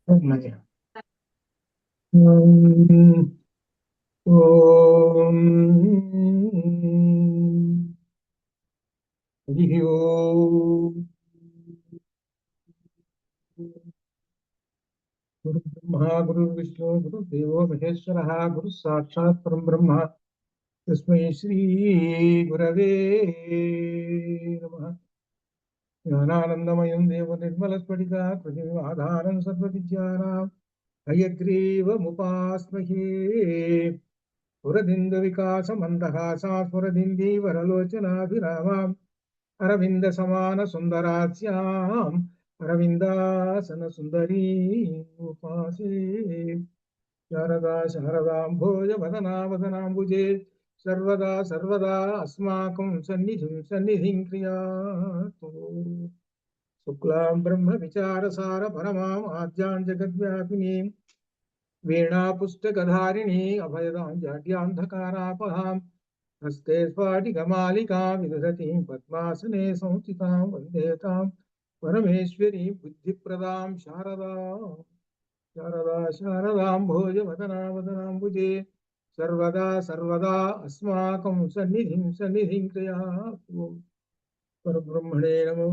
ఉన్నది. ఓం ఓం హరి ఓం. గురు బ్రహ్మ గురు విష్ణు గురు దేవో మహేశ్వర గురు సాక్షాత్ పరం బ్రహ్మ తస్మై శ్రీ గురవే నమః. జ్ఞానానందమయం దేవ నిర్మల స్ఫటిక ఆధారం సర్వవిద్యానాం హయగ్రీవముపాస్మహే. పురదిందు వికాస మందహాసా స్ఫురదిందీ వరలోచనాభిరామాం అరవింద సమాన సుందరాస్యాం అరవిందాసన సుందరీ ఉపాసే. శారదా శారదాంభోజ వదనా వదనాంబుజే సర్వదా సర్వదా అస్మాకం సన్నిధిం క్రియాతు. శుక్లాం బ్రహ్మ విచారసార పరమాం ఆద్యాం జగద్వ్యాపినీం వీణాపుస్తకధారిణీ అభయదాం జాడ్యాంధకారాపహాం హస్తే స్ఫాటికమాలికాం విదధతీం పద్మాసనే సంస్థితాం వందేతాం పరమేశ్వరీం బుద్ధిప్రదాం శారదా శారదాంభోజ వదనా వదనాంబుజే సర్వదా సర్వదా అస్మాకం సన్నిధిం క్రియాతు. పరబ్రహ్మణే నమో.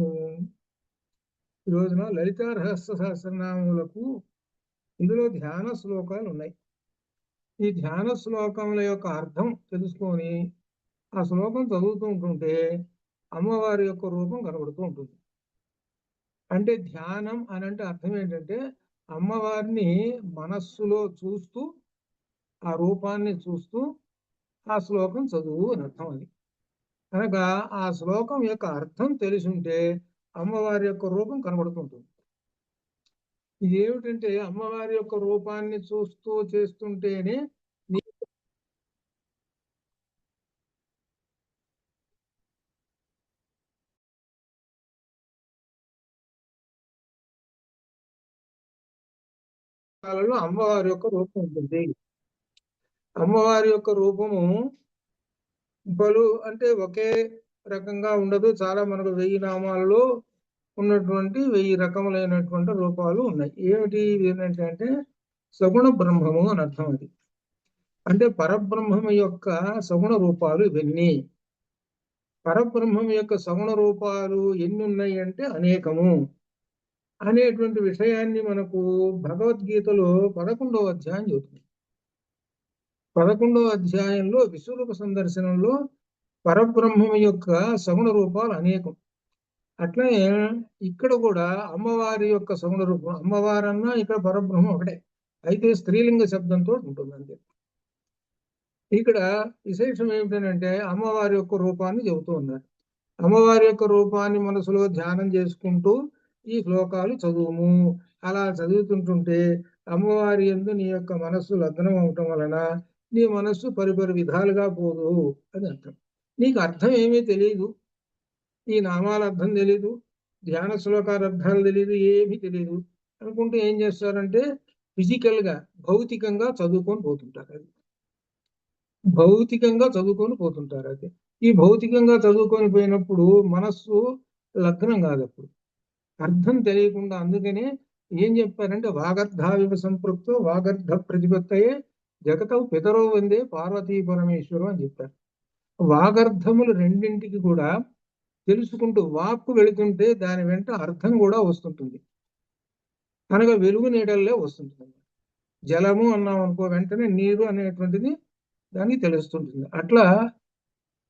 ఈ రోజున లలితా రహస్య సహస్రనామములకు ఇందులో ధ్యాన శ్లోకాలు ఉన్నాయి. ఈ ధ్యాన శ్లోకముల యొక్క అర్థం తెలుసుకొని ఆ శ్లోకం చదువుతూ ఉంటుంటే అమ్మవారి యొక్క రూపం కనబడుతూ ఉంటుంది. అంటే ధ్యానం అని అంటే అర్థం ఏంటంటే అమ్మవారిని మనస్సులో చూస్తూ ఆ రూపాన్ని చూస్తూ ఆ శ్లోకం చదువు అని అర్థం. అది కనుక ఆ శ్లోకం యొక్క అర్థం తెలుసుంటే అమ్మవారి యొక్క రూపం కనబడుతుంటుంది. ఇది ఏమిటంటే అమ్మవారి యొక్క రూపాన్ని చూస్తూ చేస్తుంటేనే అమ్మవారి యొక్క రూపం ఉంటుంది. అమ్మవారి యొక్క రూపము పలు అంటే ఒకే రకంగా ఉండదు. చాలా మనకు 1000 నామాలలో ఉన్నటువంటి 1000 రకములైనటువంటి రూపాలు ఉన్నాయి. ఏమిటి ఏంటంటే సగుణ బ్రహ్మము అని అర్థం. అది అంటే పరబ్రహ్మము యొక్క సగుణ రూపాలు ఇవన్నీ. పరబ్రహ్మం యొక్క సగుణ రూపాలు ఎన్ని ఉన్నాయి అంటే అనేకము అనేటువంటి విషయాన్ని మనకు భగవద్గీతలో 11వ అధ్యాయం చెబుతుంది. 11వ అధ్యాయంలో విశ్వరూప సందర్శనంలో పరబ్రహ్మం యొక్క సగుణ రూపాలు అనేకం. అట్లనే ఇక్కడ కూడా అమ్మవారి యొక్క సగుణ రూపం, అమ్మవారన్నా ఇక్కడ పరబ్రహ్మం ఒకటే, అయితే స్త్రీలింగ శబ్దంతో ఉంటుంది అంతే. ఇక్కడ విశేషం ఏమిటంటే అమ్మవారి యొక్క రూపాన్ని చెబుతూ ఉన్నారు. అమ్మవారి యొక్క రూపాన్ని మనసులో ధ్యానం చేసుకుంటూ ఈ శ్లోకాలు చదువుము. అలా చదువుతుంటుంటే అమ్మవారి యందు నీ యొక్క మనస్సు లగ్నం అవటం వలన నీ మనస్సు పరిపరి విధాలుగా పోదు అని అర్థం. నీకు అర్థం ఏమీ తెలియదు, ఈ నామాల అర్థం తెలీదు, ధ్యాన శ్లోకాల అర్థాలు తెలియదు, ఏమీ తెలియదు అనుకుంటే ఏం చేస్తారంటే ఫిజికల్ గా భౌతికంగా చదువుకొని పోతుంటారు. అది భౌతికంగా చదువుకొని పోతుంటారు. అది ఈ భౌతికంగా చదువుకొని పోయినప్పుడు మనస్సు లగ్నం కాదు, అప్పుడు అర్థం తెలియకుండా. అందుకనే ఏం చెప్పారంటే వాగర్ధావివ సంపృక్తో వాగర్ధ ప్రతిపత్తయే జగత పితరో వందే పార్వతీ పరమేశ్వరం అని చెప్పారు. వాగర్ధములు రెండింటికి కూడా తెలుసుకుంటూ వాక్కు వెళుతుంటే దాని వెంట అర్థం కూడా వస్తుంటుంది. కనుక వెలుగు నీడల్లే వస్తుంటుంది. జలము అన్నాం అనుకో వెంటనే నీరు అనేటువంటిది దానికి తెలుస్తుంటుంది. అట్లా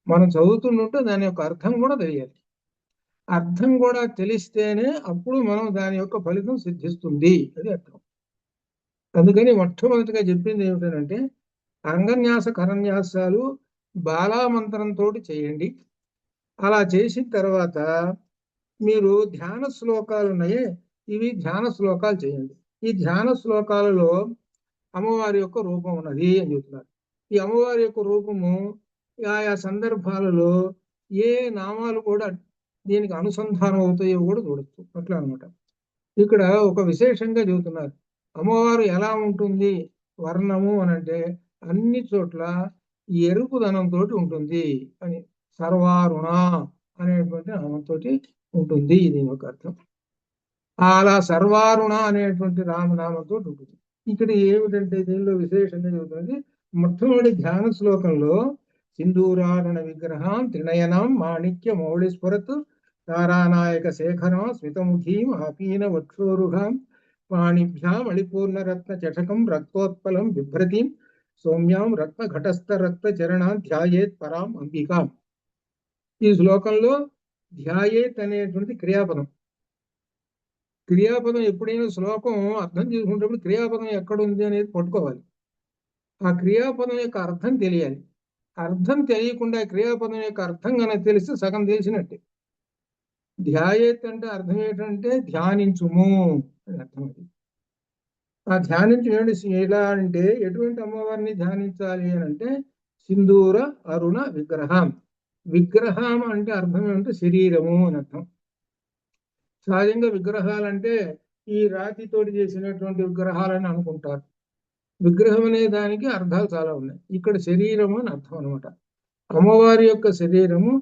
మనం చదువుతుంటే దాని యొక్క అర్థం కూడా తెలియాలి. అర్థం కూడా తెలిస్తేనే అప్పుడు మనం దాని యొక్క ఫలితం సిద్ధిస్తుంది, అది అర్థం. అందుకని మొట్టమొదటిగా చెప్పింది ఏమిటంటే అంగన్యాస కరన్యాసాలు బాలామంత్రంతో చేయండి. అలా చేసిన తర్వాత మీరు ధ్యాన శ్లోకాలు ఉన్నాయే, ఇవి ధ్యాన శ్లోకాలు చేయండి. ఈ ధ్యాన శ్లోకాలలో అమ్మవారి యొక్క రూపం ఉన్నది అని చెప్తున్నారు. ఈ అమ్మవారి యొక్క రూపము ఆయా సందర్భాలలో ఏ నామాలు కూడా దీనికి అనుసంధానం అవుతాయో కూడా చూడొచ్చు. అట్లా అనమాట. ఇక్కడ ఒక విశేషంగా చెబుతున్నారు. అమ్మవారు ఎలా ఉంటుంది వర్ణము అని అంటే అన్ని చోట్ల ఎరుపుదనంతో ఉంటుంది అని, సర్వారుణ అనేటువంటి నామంతో ఉంటుంది. ఇది ఒక అర్థం. అలా సర్వారుణ అనేటువంటి రామనామంతో ఉంటుంది. ఇక్కడ ఏమిటంటే దీనిలో విశేషంగా చెబుతున్నది మొట్టమొదటి ధ్యాన శ్లోకంలో సింధూరారుణ విగ్రహం త్రినయనం మాణిక్య మౌళి స్ఫురత్ తారానాయక శేఖరం స్మితముఖీం ఆపీన వక్షోరుహాం పాణిభ్యాం అళిపూర్ణరత్న చషకం రక్తోత్పలం బిభ్రతిం సౌమ్యాం రత్న ఘటస్థ రక్త చరణాన్ ధ్యాయేత్ పరాం అంబికాం. ఈ శ్లోకంలో ధ్యాయేత్ అనేటువంటి క్రియాపదం. క్రియాపదం ఎప్పుడైనా శ్లోకం అర్థం చేసుకునేటప్పుడు క్రియాపదం ఎక్కడుంది అనేది పట్టుకోవాలి. ఆ క్రియాపదం యొక్క అర్థం తెలియాలి. అర్థం తెలియకుండా క్రియాపదం యొక్క అర్థం కనుక తెలిస్తే సగం తెలిసినట్టే. ధ్యాయేత్ అంటే అర్థం ఏంటంటే ధ్యానించుము అని అర్థం. అది ఆ ధ్యానించు ఎలా అంటే ఎటువంటి అమ్మవారిని ధ్యానించాలి అని అంటే సింధూర అరుణ విగ్రహం. విగ్రహం అంటే అర్థం ఏమంటే శరీరము అని అర్థం. సహజంగా విగ్రహాలంటే ఈ రాతితోటి చేసినటువంటి విగ్రహాలని అనుకుంటారు. విగ్రహం అనే దానికి అర్థాలు చాలా ఉన్నాయి. ఇక్కడ శరీరము అని అర్థం అనమాట. అమ్మవారి యొక్క శరీరము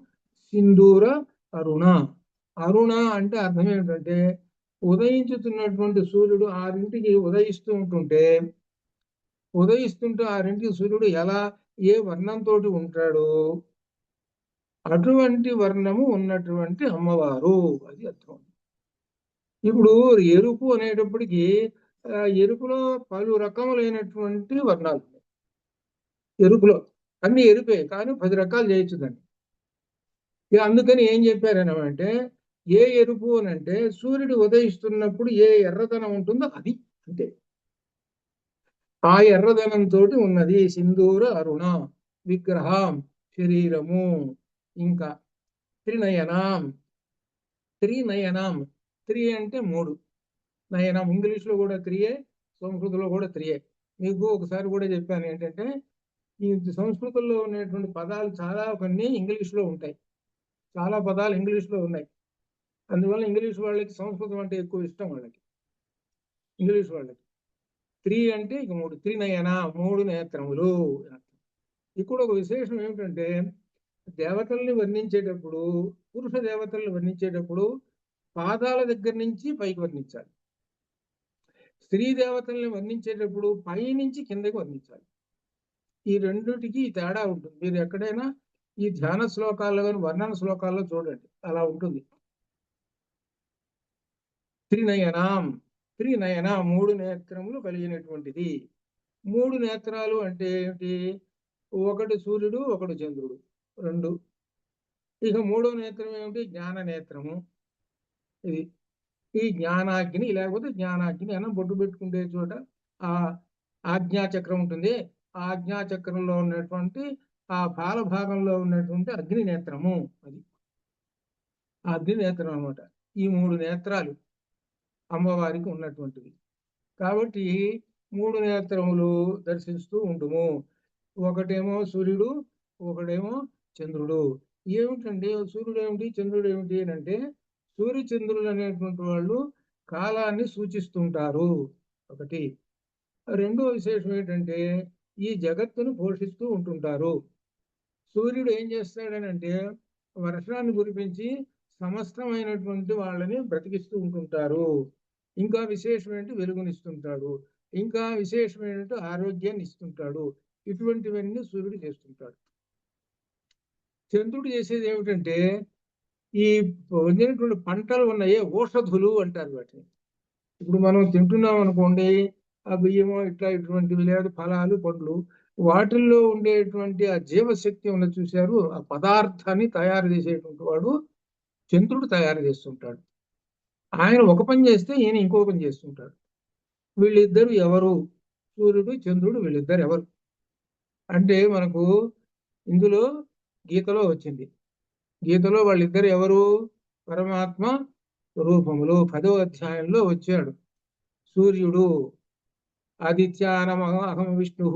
సింధూర అరుణ. అరుణ అంటే అర్థం ఏంటంటే ఉదయించుతున్నటువంటి సూర్యుడు 6ంటికి ఉదయిస్తుంటే 6ంటికి సూర్యుడు ఎలా ఏ వర్ణంతో ఉంటాడో అటువంటి వర్ణము ఉన్నటువంటి అమ్మవారు, అది అర్థం. ఇప్పుడు ఎరుపు అనేటప్పటికీ ఎరుపులో పలు రకములైనటువంటి వర్ణాలు ఉన్నాయి. ఎరుపులో అన్ని ఎరుపే, కానీ 10 రకాలు చేయొచ్చు దాన్ని. అందుకని ఏం చెప్పారనమంటే ఏ ఎరుపు అని అంటే సూర్యుడు ఉదయిస్తున్నప్పుడు ఏ ఎర్రదనం ఉంటుందో అది, అంతే. ఆ ఎర్రదనంతో ఉన్నది సింధూర అరుణ విగ్రహం శరీరము. ఇంకా త్రినయనం. త్రి అంటే 3 నయనం. ఇంగ్లీష్లో కూడా 3, సంస్కృతంలో కూడా 3. మీకు ఒకసారి కూడా చెప్పాను ఏంటంటే ఈ సంస్కృతంలో ఉన్నటువంటి పదాలు చాలా కొన్ని ఇంగ్లీష్లో ఉంటాయి. చాలా పదాలు ఇంగ్లీష్లో ఉన్నాయి. అందువల్ల ఇంగ్లీష్ వాళ్ళకి సంస్కృతం అంటే ఎక్కువ ఇష్టం. వాళ్ళకి ఇంగ్లీష్ వాళ్ళకి 3 అంటే ఇక 3. త్రినయన 3 నేత్రములు. ఇక్కడ ఒక విశేషం ఏమిటంటే దేవతల్ని వర్ణించేటప్పుడు, పురుష దేవతల్ని వర్ణించేటప్పుడు పాదాల దగ్గర నుంచి పైకి వర్ణించాలి. స్త్రీ దేవతల్ని వర్ణించేటప్పుడు పైనుంచి కిందకి వర్ణించాలి. ఈ రెండిటికి తేడా ఉంటుంది. మీరు ఎక్కడైనా ఈ ధ్యాన శ్లోకాల్లో కానీ వర్ణన శ్లోకాల్లో చూడండి, అలా ఉంటుంది. త్రినయనం 3 నేత్రములు కలిగినటువంటిది. 3 నేత్రాలు అంటే ఏమిటి? ఒకటి సూర్యుడు, ఒకటి చంద్రుడు, 2. ఇక 3వ నేత్రం ఏమిటి? జ్ఞాన నేత్రము. ఇది ఈ జ్ఞానాగ్ని, లేకపోతే జ్ఞానాగ్ని అన్న బొట్టు పెట్టుకుంటే చోట ఆ ఆజ్ఞాచక్రం ఉంటుంది. ఆ ఆజ్ఞాచక్రంలో ఉన్నటువంటి ఆ పాల భాగంలో ఉన్నటువంటి అగ్ని నేత్రము, అది అగ్ని నేత్రం అనమాట. ఈ 3 నేత్రాలు అమ్మవారికి ఉన్నటువంటివి. కాబట్టి 3 నేత్రములు దర్శిస్తూ ఉంటుము. ఒకటేమో సూర్యుడు, ఒకటేమో చంద్రుడు. ఏమిటండి సూర్యుడు ఏమిటి, చంద్రుడు ఏమిటి అని అంటే సూర్య చంద్రులు అనేటువంటి వాళ్ళు కాలాన్ని సూచిస్తుంటారు, ఒకటి. రెండో విశేషం ఏంటంటే ఈ జగత్తును పోషిస్తూ ఉంటుంటారు. సూర్యుడు ఏం చేస్తాడని అంటే వర్షాన్ని కురిపించి సమస్తమైనటువంటి వాళ్ళని బ్రతికిస్తూ ఉంటుంటారు. ఇంకా విశేషం ఏంటి? వెలుగునిస్తుంటాడు. ఇంకా విశేషం ఏంటంటే ఆరోగ్యాన్ని ఇస్తుంటాడు. ఇటువంటివన్నీ సూర్యుడు చేస్తుంటాడు. చంద్రుడు చేసేది ఏమిటంటే ఈ వండినటువంటి పంటలు ఉన్నాయే ఔషధులు అంటారు వాటిని. ఇప్పుడు మనం తింటున్నాం అనుకోండి, ఆ బియ్యము ఇట్లా ఇటువంటివి, లేదు ఫలాలు పండ్లు, వాటిల్లో ఉండేటువంటి ఆ జీవశక్తి ఉన్నది చూశారు, ఆ పదార్థాన్ని తయారు చేసేటువంటి వాడు చంద్రుడు తయారు చేస్తుంటాడు. ఆయన ఒక పని చేస్తే ఈయన ఇంకో పని చేస్తుంటాడు. వీళ్ళిద్దరు ఎవరు? సూర్యుడు చంద్రుడు వీళ్ళిద్దరు ఎవరు అంటే మనకు ఇందులో గీతలో వచ్చింది. గీతలో వాళ్ళిద్దరు ఎవరు? పరమాత్మ రూపములు. 10వ అధ్యాయంలో వచ్చాడు. సూర్యుడు ఆదిత్యానమహం విష్ణు,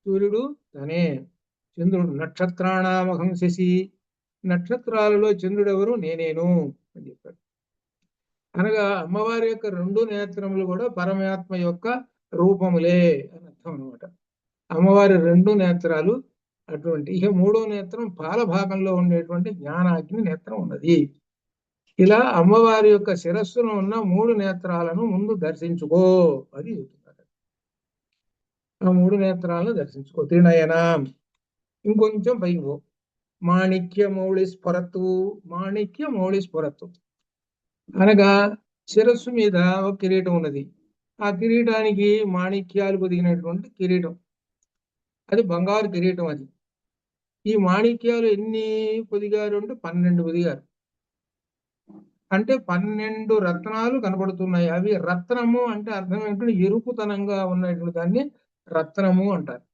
సూర్యుడు తనే. చంద్రుడు నక్షత్రాణామహం శశి, నక్షత్రాలలో చంద్రుడు ఎవరు? నేనేను అని చెప్పాడు. అనగా అమ్మవారి యొక్క 2 నేత్రములు కూడా పరమాత్మ యొక్క రూపములే అని అర్థం అనమాట. అమ్మవారి 2 నేత్రాలు అటువంటి. ఇక 3వ నేత్రం పాల భాగంలో ఉండేటువంటి జ్ఞానాగ్ని నేత్రం ఉన్నది. ఇలా అమ్మవారి యొక్క శిరస్సును ఉన్న 3 నేత్రాలను ముందు దర్శించుకో అది చెప్తున్నారు. ఆ 3 నేత్రాలను దర్శించుకో. త్రినయనం. ఇంకొంచెం పైకి పో. మాణిక్య మౌళి స్ఫురత్తు. మాణిక్య మౌళి స్ఫురత్తు అనగా శిరస్సు మీద ఒక కిరీటం ఉన్నది. ఆ కిరీటానికి మాణిక్యాలు పొదిగినటువంటి కిరీటం. అది బంగారు కిరీటం. అది ఈ మాణిక్యాలు ఎన్ని పొదిగారు అంటే 12 పొదిగారు. అంటే 12 రత్నాలు కనబడుతున్నాయి. అవి రత్నము అంటే అర్థం ఏంటంటే ఎరుపుతనంగా ఉన్నటువంటి దాన్ని రత్నము అంటారు.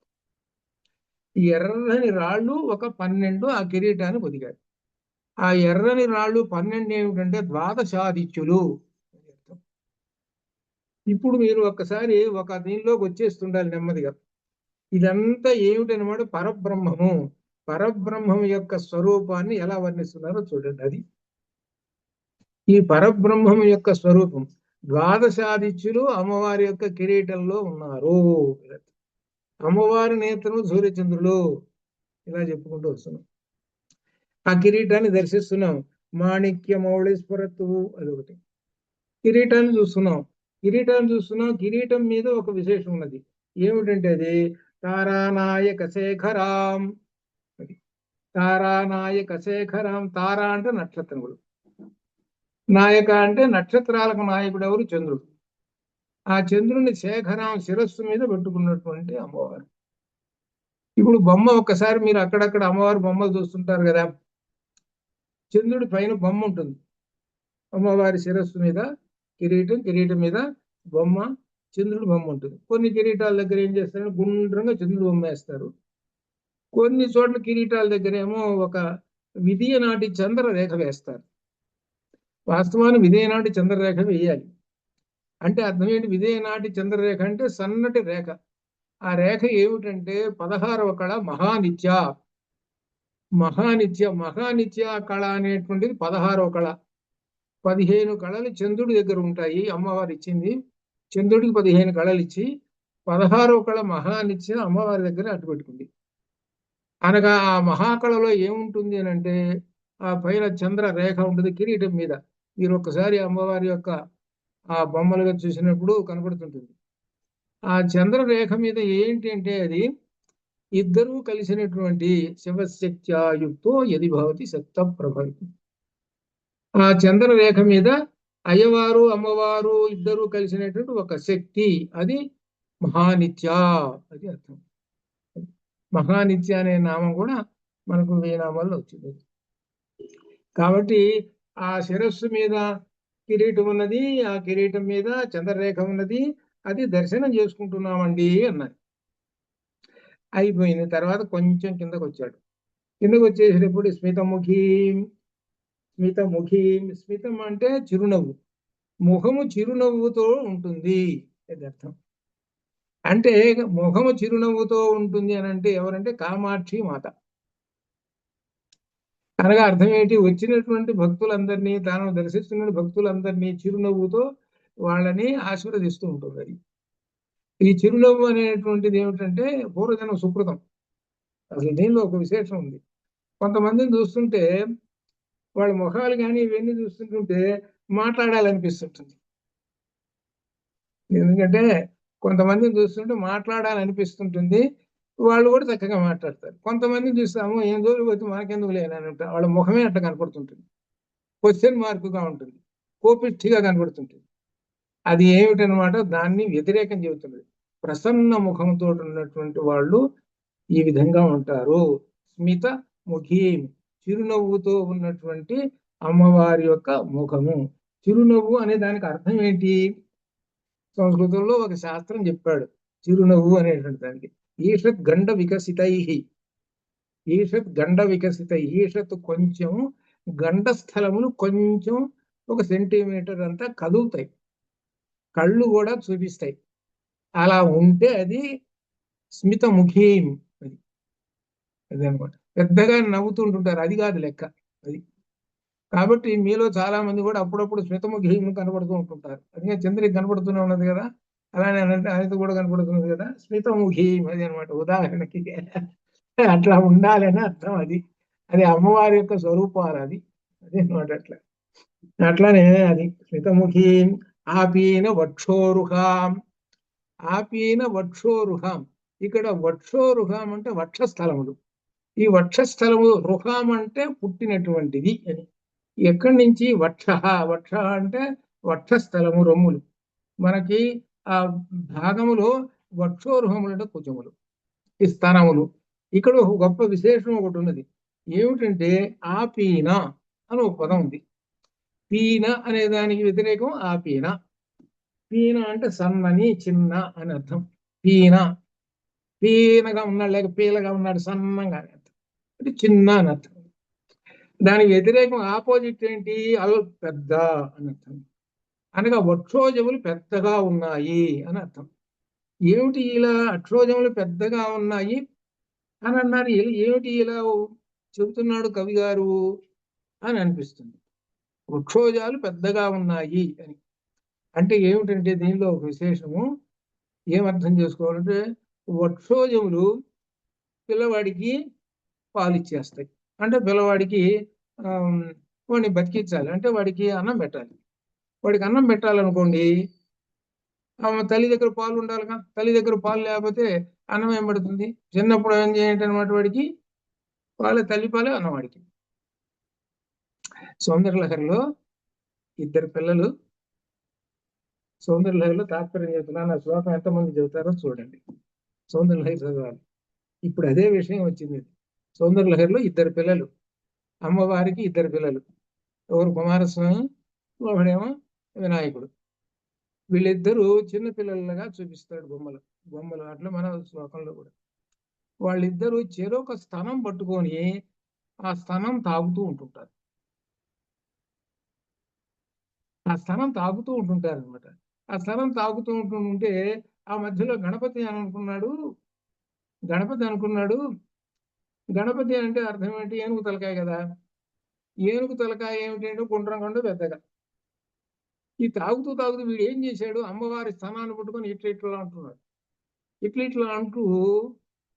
ఈ ఎర్రని రాళ్ళు ఒక 12 ఆ కిరీటాన్ని పొదిగారు. ఆ ఎర్రని రాళ్ళు 12 ఏమిటంటే ద్వాదశాదిత్యులు. ఇప్పుడు మీరు ఒక్కసారి ఒక దీనిలోకి వచ్చేస్తుండాలి నెమ్మదిగా. ఇదంతా ఏమిటనమాట? పరబ్రహ్మము. పరబ్రహ్మం యొక్క స్వరూపాన్ని ఎలా వర్ణిస్తున్నారో చూడండి. అది ఈ పరబ్రహ్మం యొక్క స్వరూపం. ద్వాదశాదిత్యులు అమ్మవారి యొక్క కిరీటంలో ఉన్నారు. అమ్మవారి నేత్రము సూర్యచంద్రులు. ఇలా చెప్పుకుంటూ వస్తున్నాం. ఆ కిరీటాన్ని దర్శిస్తున్నాం. మాణిక్య మౌళి స్ఫురత్తు అదొకటి. కిరీటాన్ని చూస్తున్నాం. కిరీటం మీద ఒక విశేషం ఉన్నది. ఏమిటంటే అది తారానాయక శేఖరాం. అది తారానాయక శేఖరాం. తారా అంటే నక్షత్రములు, నాయక అంటే నక్షత్రాలకు నాయకుడు ఎవరు? చంద్రుడు. ఆ చంద్రుని శేఖరం శిరస్సు మీద పెట్టుకున్నటువంటి అమ్మవారు. ఇప్పుడు బొమ్మ ఒక్కసారి మీరు అక్కడక్కడ అమ్మవారి బొమ్మలు చూస్తుంటారు కదా. చంద్రుడి పైన బొమ్మ ఉంటుంది. అమ్మవారి శిరస్సు మీద కిరీటం మీద బొమ్మ, చంద్రుడి బొమ్మ ఉంటుంది. కొన్ని కిరీటాల దగ్గర ఏం చేస్తారంటే గుండ్రంగా చంద్రుడి బొమ్మ వేస్తారు. కొన్ని చోట్ల కిరీటాల దగ్గర ఏమో ఒక విధియ నాటి చంద్రరేఖ వేస్తారు. వాస్తవాన్ని విధియ నాటి చంద్రరేఖ వేయాలి. అంటే అర్థం ఏంటి? విధియ నాటి చంద్రరేఖ అంటే సన్నటి రేఖ. ఆ రేఖ ఏమిటంటే 16వ కళ మహానిత్య. మహానిత్య కళ అనేటువంటిది 16వ కళ. 15 కళలు చంద్రుడి దగ్గర ఉంటాయి. అమ్మవారు ఇచ్చింది. చంద్రుడికి 15 కళలు ఇచ్చి 16వ కళ మహానిత్య అమ్మవారి దగ్గర అట్టుపెట్టుకుంది. అనగా ఆ మహాకళలో ఏముంటుంది అని అంటే ఆ పైన చంద్ర రేఖ ఉంటుంది కిరీటం మీద. మీరు ఒక్కసారి అమ్మవారి యొక్క ఆ బొమ్మలుగా చూసినప్పుడు కనబడుతుంటుంది. ఆ చంద్రరేఖ మీద ఏంటి అంటే అది ఇద్దరూ కలిసినటువంటి శివశక్త్యాయుక్తో యది భవతి సప్త ప్రభవితం. ఆ చంద్రరేఖ మీద అయ్యవారు అమ్మవారు ఇద్దరూ కలిసినటువంటి ఒక శక్తి. అది మహానిత్య. అది అర్థం. మహానిత్య అనే నామం కూడా మనకు వేనామాల్లో వచ్చింది. కాబట్టి ఆ శిరస్సు మీద కిరీటం ఉన్నది. ఆ కిరీటం మీద చంద్రరేఖ ఉన్నది. అది దర్శనం చేసుకుంటున్నామండి అన్నారు. అయిపోయింది. తర్వాత కొంచెం కిందకు వచ్చాడు. కిందకు వచ్చేసేటప్పుడు స్మితం అంటే చిరునవ్వు. ముఖము చిరునవ్వుతో ఉంటుంది అది అర్థం. అంటే ముఖము చిరునవ్వుతో ఉంటుంది అని అంటే ఎవరంటే కామాక్షి మాత. అనగా అర్థం ఏంటి? వచ్చినటువంటి భక్తులందరినీ, తాను దర్శిస్తున్న భక్తులందరినీ చిరునవ్వుతో వాళ్ళని ఆశీర్వదిస్తూ ఉంటుంది. అది ఈ చిరునవ్వు అనేటువంటిది ఏమిటంటే పూర్వజన్మ సుకృతం. అసలు దీనిలో ఒక విశేషం ఉంది. కొంతమందిని చూస్తుంటే వాళ్ళ ముఖాలు కానీ ఇవన్నీ చూస్తుంటుంటే మాట్లాడాలనిపిస్తుంటుంది. ఎందుకంటే కొంతమందిని చూస్తుంటే మాట్లాడాలనిపిస్తుంటుంది. వాళ్ళు కూడా చక్కగా మాట్లాడతారు. కొంతమందిని చూస్తాము ఏం రోజులు వచ్చి మనకెందుకు లేని ఉంటారు. వాళ్ళ ముఖమే అట్లా కనపడుతుంటుంది. క్వశ్చన్ మార్కుగా ఉంటుంది. కోపిష్టిగా కనపడుతుంటుంది. అది ఏమిటనమాట? దాన్ని వ్యతిరేకం చెబుతున్నది. ప్రసన్న ముఖంతో ఉన్నటువంటి వాళ్ళు ఈ విధంగా ఉంటారు. స్మిత ముఖీ, చిరునవ్వుతో ఉన్నటువంటి అమ్మవారి యొక్క ముఖము. చిరునవ్వు అనే దానికి అర్థం ఏంటి? సంస్కృతంలో ఒక శాస్త్రం చెప్పాడు చిరునవ్వు అనేటువంటి దానికి. ఈషత్ గండ వికసితై. ఈషత్ కొంచెం గండ స్థలములు కొంచెం 1 సెంటీమీటర్ అంతా కదులుతాయి. కళ్ళు కూడా చూపిస్తాయి. అలా ఉంటే అది స్మిత ముఖీం. అది అదనమాట. పెద్దగా నవ్వుతుంటుంటారు. అది కాదు లెక్క. అది కాబట్టి మీలో చాలా మంది కూడా అప్పుడప్పుడు స్మితముఖీం కనబడుతూ ఉంటుంటారు. అదే చంద్రుడికి కనబడుతూనే ఉన్నది కదా. అలానే అనేది కూడా కనబడుతున్నది కదా. స్మితముఖీం అది అనమాట. ఉదాహరణకి అట్లా ఉండాలని అర్థం. అది అది అమ్మవారి యొక్క స్వరూపాలు. అది అదే అనమాట. అట్లా అట్లానే అది స్మితముఖి ఆపీన వక్షోరుహాం. ఆపీన వక్షోరుహాం. ఇక్కడ వక్షోరుహాం అంటే వక్షస్థలములు. ఈ వక్షస్థలము రుహాం అంటే పుట్టినటువంటిది అని. ఎక్కడి నుంచి వక్ష. వక్ష అంటే వక్షస్థలము, రొమ్ములు. మనకి ఆ భాగములో వక్షోరుహములు అంటే కుజములు, ఈ స్థానములు. ఇక్కడ ఒక గొప్ప విశేషం ఒకటి ఉన్నది. ఏమిటంటే ఆపీన అని ఒక పదం ఉంది. పీన అనే దానికి వ్యతిరేకం ఆపీన. పీన అంటే సన్నని, చిన్న అని అర్థం. పీన, పీనగా ఉన్నాడు లేక పీలగా ఉన్నాడు, సన్నంగా అని అర్థం. అంటే చిన్న అని అర్థం. దానికి వ్యతిరేకం ఆపోజిట్ ఏంటి? పెద్ద అని అర్థం. అనగా వక్షోజములు పెద్దగా ఉన్నాయి అని అర్థం. ఏమిటి ఇలా అక్షోజములు పెద్దగా ఉన్నాయి అని అన్నారు? ఏమిటి ఇలా చెబుతున్నాడు కవి గారు అని అనిపిస్తుంది. వృక్షోజాలు పెద్దగా ఉన్నాయి అని అంటే ఏమిటంటే దీనిలో ఒక విశేషము ఏమర్థం చేసుకోవాలంటే, వక్షోజములు పిల్లవాడికి పాలు ఇచ్చేస్తాయి. అంటే పిల్లవాడికి వాడిని బతికించాలి అంటే వాడికి అన్నం పెట్టాలి. వాడికి అన్నం పెట్టాలనుకోండి, తల్లి దగ్గర పాలు ఉండాలిగా. తల్లి దగ్గర పాలు లేకపోతే అన్నం ఏం పడుతుంది? చిన్నప్పుడు ఏం చేయండి అనమాట, వాడికి తల్లి పాలే అన్నం వాడికి. సౌందర్యలహరిలో ఇద్దరు పిల్లలు, సౌందర్యలహరిలో తాత్పర్యం చెబుతున్నాను, ఆ శ్లోకం ఎంతమంది చెబుతారో చూడండి. సౌందర్యలహరి చదవాలి. ఇప్పుడు అదే విషయం వచ్చింది. సౌందర్యలహరిలో ఇద్దరు పిల్లలు, అమ్మవారికి ఇద్దరు పిల్లలు. ఎవరు? కుమారస్వామి, ఒకడేమో వినాయకుడు. వీళ్ళిద్దరూ చిన్న పిల్లలుగా చూపిస్తాడు బొమ్మలు అట్లా మన శ్లోకంలో కూడా. వాళ్ళిద్దరూ చెరొక స్తనం పట్టుకొని ఆ స్తనం తాగుతూ ఉంటుంటారు. ఆ స్తనం తాగుతూ ఉంటుంటారు అనమాట. ఆ స్తనం తాగుతూ ఉంటుంటే ఆ మధ్యలో గణపతి గణపతి అంటే అర్థం ఏంటి? ఏనుగు తలకాయ కదా. ఏనుగు తలకాయ ఏమిటంటే గుండ్రం కొండ పెద్దగా. ఈ తాగుతూ వీడు ఏం చేశాడు? అమ్మవారి స్థానాన్ని పట్టుకొని ఇట్లా అంటున్నాడు. ఇట్లా అంటూ,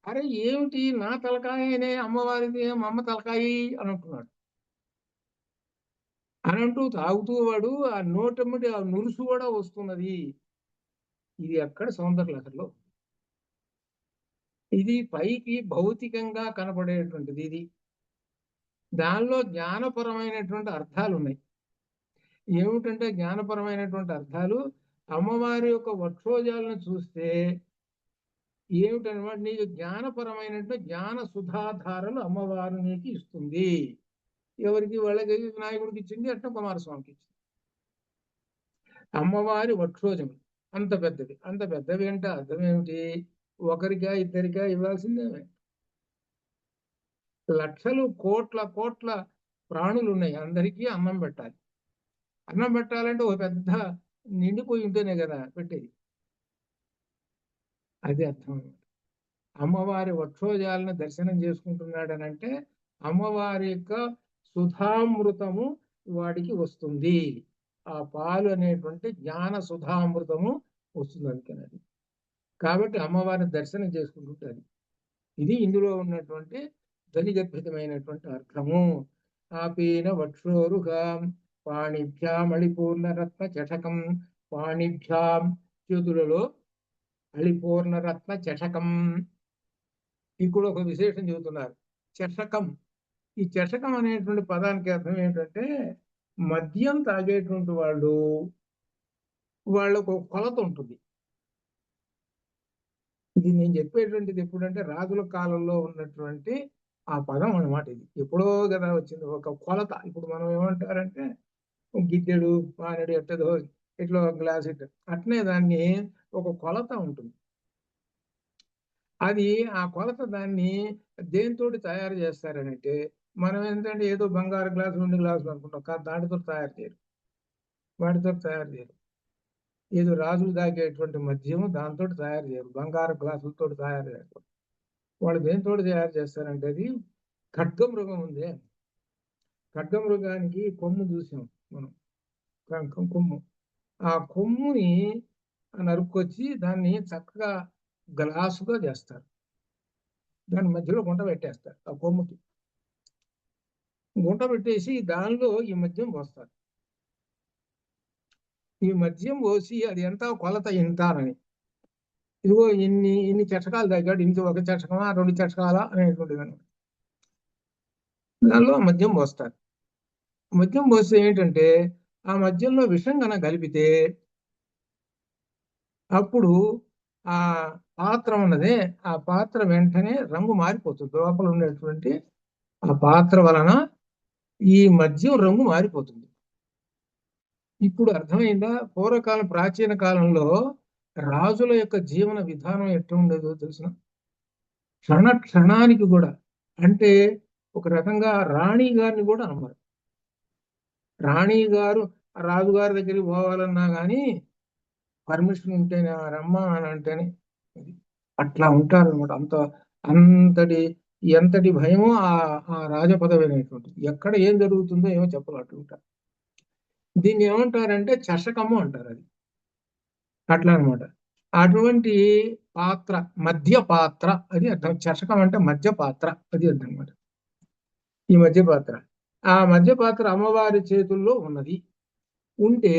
అరే ఏమిటి నా తలకాయనే అమ్మవారిది, మా అమ్మ తలకాయి అని అంటున్నాడు. అని అంటూ తాగుతూ వాడు ఆ నోటమ్మటి ఆ నురుసు కూడా వస్తున్నది. ఇది అక్కడ సౌందర్యలహరిలో. ఇది పైకి భౌతికంగా కనపడేటువంటిది. ఇది దానిలో జ్ఞానపరమైనటువంటి అర్థాలు ఉన్నాయి. ఏమిటంటే జ్ఞానపరమైనటువంటి అర్థాలు, అమ్మవారి యొక్క వక్షోజాలను చూస్తే ఏమిటనమాట, నీకు జ్ఞానపరమైనటువంటి జ్ఞాన సుధాధారలు అమ్మవారు నీకు ఇస్తుంది. ఎవరికి? వాళ్ళకి వినాయకుడికి ఇచ్చింది, అట్లా కుమారస్వామికి ఇచ్చింది. అమ్మవారి వక్షోజం అంత పెద్దవి. అంత పెద్దవి అంటే అర్థం ఏమిటి? ఒకరికా ఇద్దరికా ఇవ్వాల్సిందే. లక్షలు కోట్ల ప్రాణులు ఉన్నాయి, అందరికీ అన్నం పెట్టాలి. అన్నం పెట్టాలంటే ఒక పెద్ద నిండిపోయి ఉంటేనే కదా పెట్టేది. అది అర్థం. అమ్మవారి వక్షోజాలను దర్శనం చేసుకుంటున్నాడనంటే అమ్మవారి యొక్క సుధామృతము వాడికి వస్తుంది. ఆ పాలు అనేటువంటి జ్ఞాన సుధామృతము వస్తుంది అనుకున్నది. కాబట్టి అమ్మవారిని దర్శనం చేసుకుంటుంటారు. ఇది ఇందులో ఉన్నటువంటి ధ్వనిగర్భితమైనటువంటి అర్థము. ఆపీన వక్షోరుహాం పాణిభ్యాం అళిపూర్ణ రత్న చటకం. పాణిభ్యాం చేతులలో, అళిపూర్ణ రత్న చటకం. ఇక్కడ ఒక విశేషం చెబుతున్నారు. చషకం. ఈ చషకం అనేటువంటి పదానికి అర్థం ఏంటంటే, మద్యం తాగేటువంటి వాళ్ళకు ఒక కొలత ఉంటుంది. ఇది నేను చెప్పేటువంటిది ఎప్పుడంటే రాజుల కాలంలో ఉన్నటువంటి ఆ పదం అన్నమాట. ఇది ఎప్పుడో కదా వచ్చింది, ఒక కొలత. ఇప్పుడు మనం ఏమంటారంటే గిద్దెడు, మానడు, ఎట్టదో ఇట్లా గ్లాస్ ఇట్ట, అట్నే దాన్ని ఒక కొలత ఉంటుంది. అది ఆ కొలత దాన్ని దేనితోటి తయారు చేస్తారనంటే, మనం ఏంటంటే ఏదో బంగారు గ్లాసు, 2 గ్లాసులు అనుకుంటాం. కాదు, వాటితో తయారు చేయరు. ఏదో రాజులు తాగేటువంటి మద్యము దాంతో తయారు చేయరు, బంగారు గ్లాసులతో తయారు చేయరు. వాళ్ళు దేనితో తయారు చేస్తారంటే, అది ఖడ్గమృగం ఉంది. ఖడ్గమృగానికి కొమ్ము చూసాం మనం, కొమ్ము. ఆ కొమ్ముని నరుక్కొచ్చి దాన్ని చక్కగా గ్లాసుగా చేస్తారు. దాని మధ్యలో గుంట పెట్టేస్తారు. ఆ కొమ్ముకి గుంట పెట్టేసి దానిలో ఈ మద్యం పోస్తారు. ఈ మద్యం పోసి అది ఎంత కొలత ఇంత అని, ఇదిగో ఇన్ని ఇన్ని చటకాలు తగ్గాడు, ఇంత ఒక చటకమా 2 చటకాలా అనేటువంటిది అనమాట. దానిలో మద్యం పోస్తారు. మద్యం పోస్తే ఏంటంటే ఆ మద్యంలో విషం కనుక కలిపితే అప్పుడు ఆ పాత్ర ఉన్నదే, ఆ పాత్ర వెంటనే రంగు మారిపోతుంది. లోపల ఉండేటువంటి ఆ పాత్ర వలన ఈ మద్యం రంగు మారిపోతుంది. ఇప్పుడు అర్థమైందా? పూర్వకాలం ప్రాచీన కాలంలో రాజుల యొక్క జీవన విధానం ఎట్లా ఉండేదో తెలిసిన, క్షణ క్షణానికి కూడా, అంటే ఒక రకంగా రాణి గారిని కూడా నమ్మరు. రాణి గారు రాజుగారి దగ్గరికి పోవాలన్నా కానీ పర్మిషన్ ఉంటేనే రమ్మా అని అంటేనే, అట్లా ఉంటారు అనమాట. అంతటి ఎంతటి భయమో ఆ రాజ పదవి అనేటువంటిది. ఎక్కడ ఏం జరుగుతుందో ఏమో చెప్పరు, అట్లా ఉంటారు. దీన్ని ఏమంటారంటే చషకము అంటారు. అది అట్లా అనమాట. అటువంటి పాత్ర మధ్య పాత్ర అది అర్థం. చషకం అంటే మధ్య పాత్ర అది అర్థం అనమాట. ఈ మధ్య పాత్ర, ఆ మధ్య పాత్ర అమ్మవారి చేతుల్లో ఉన్నది. ఉంటే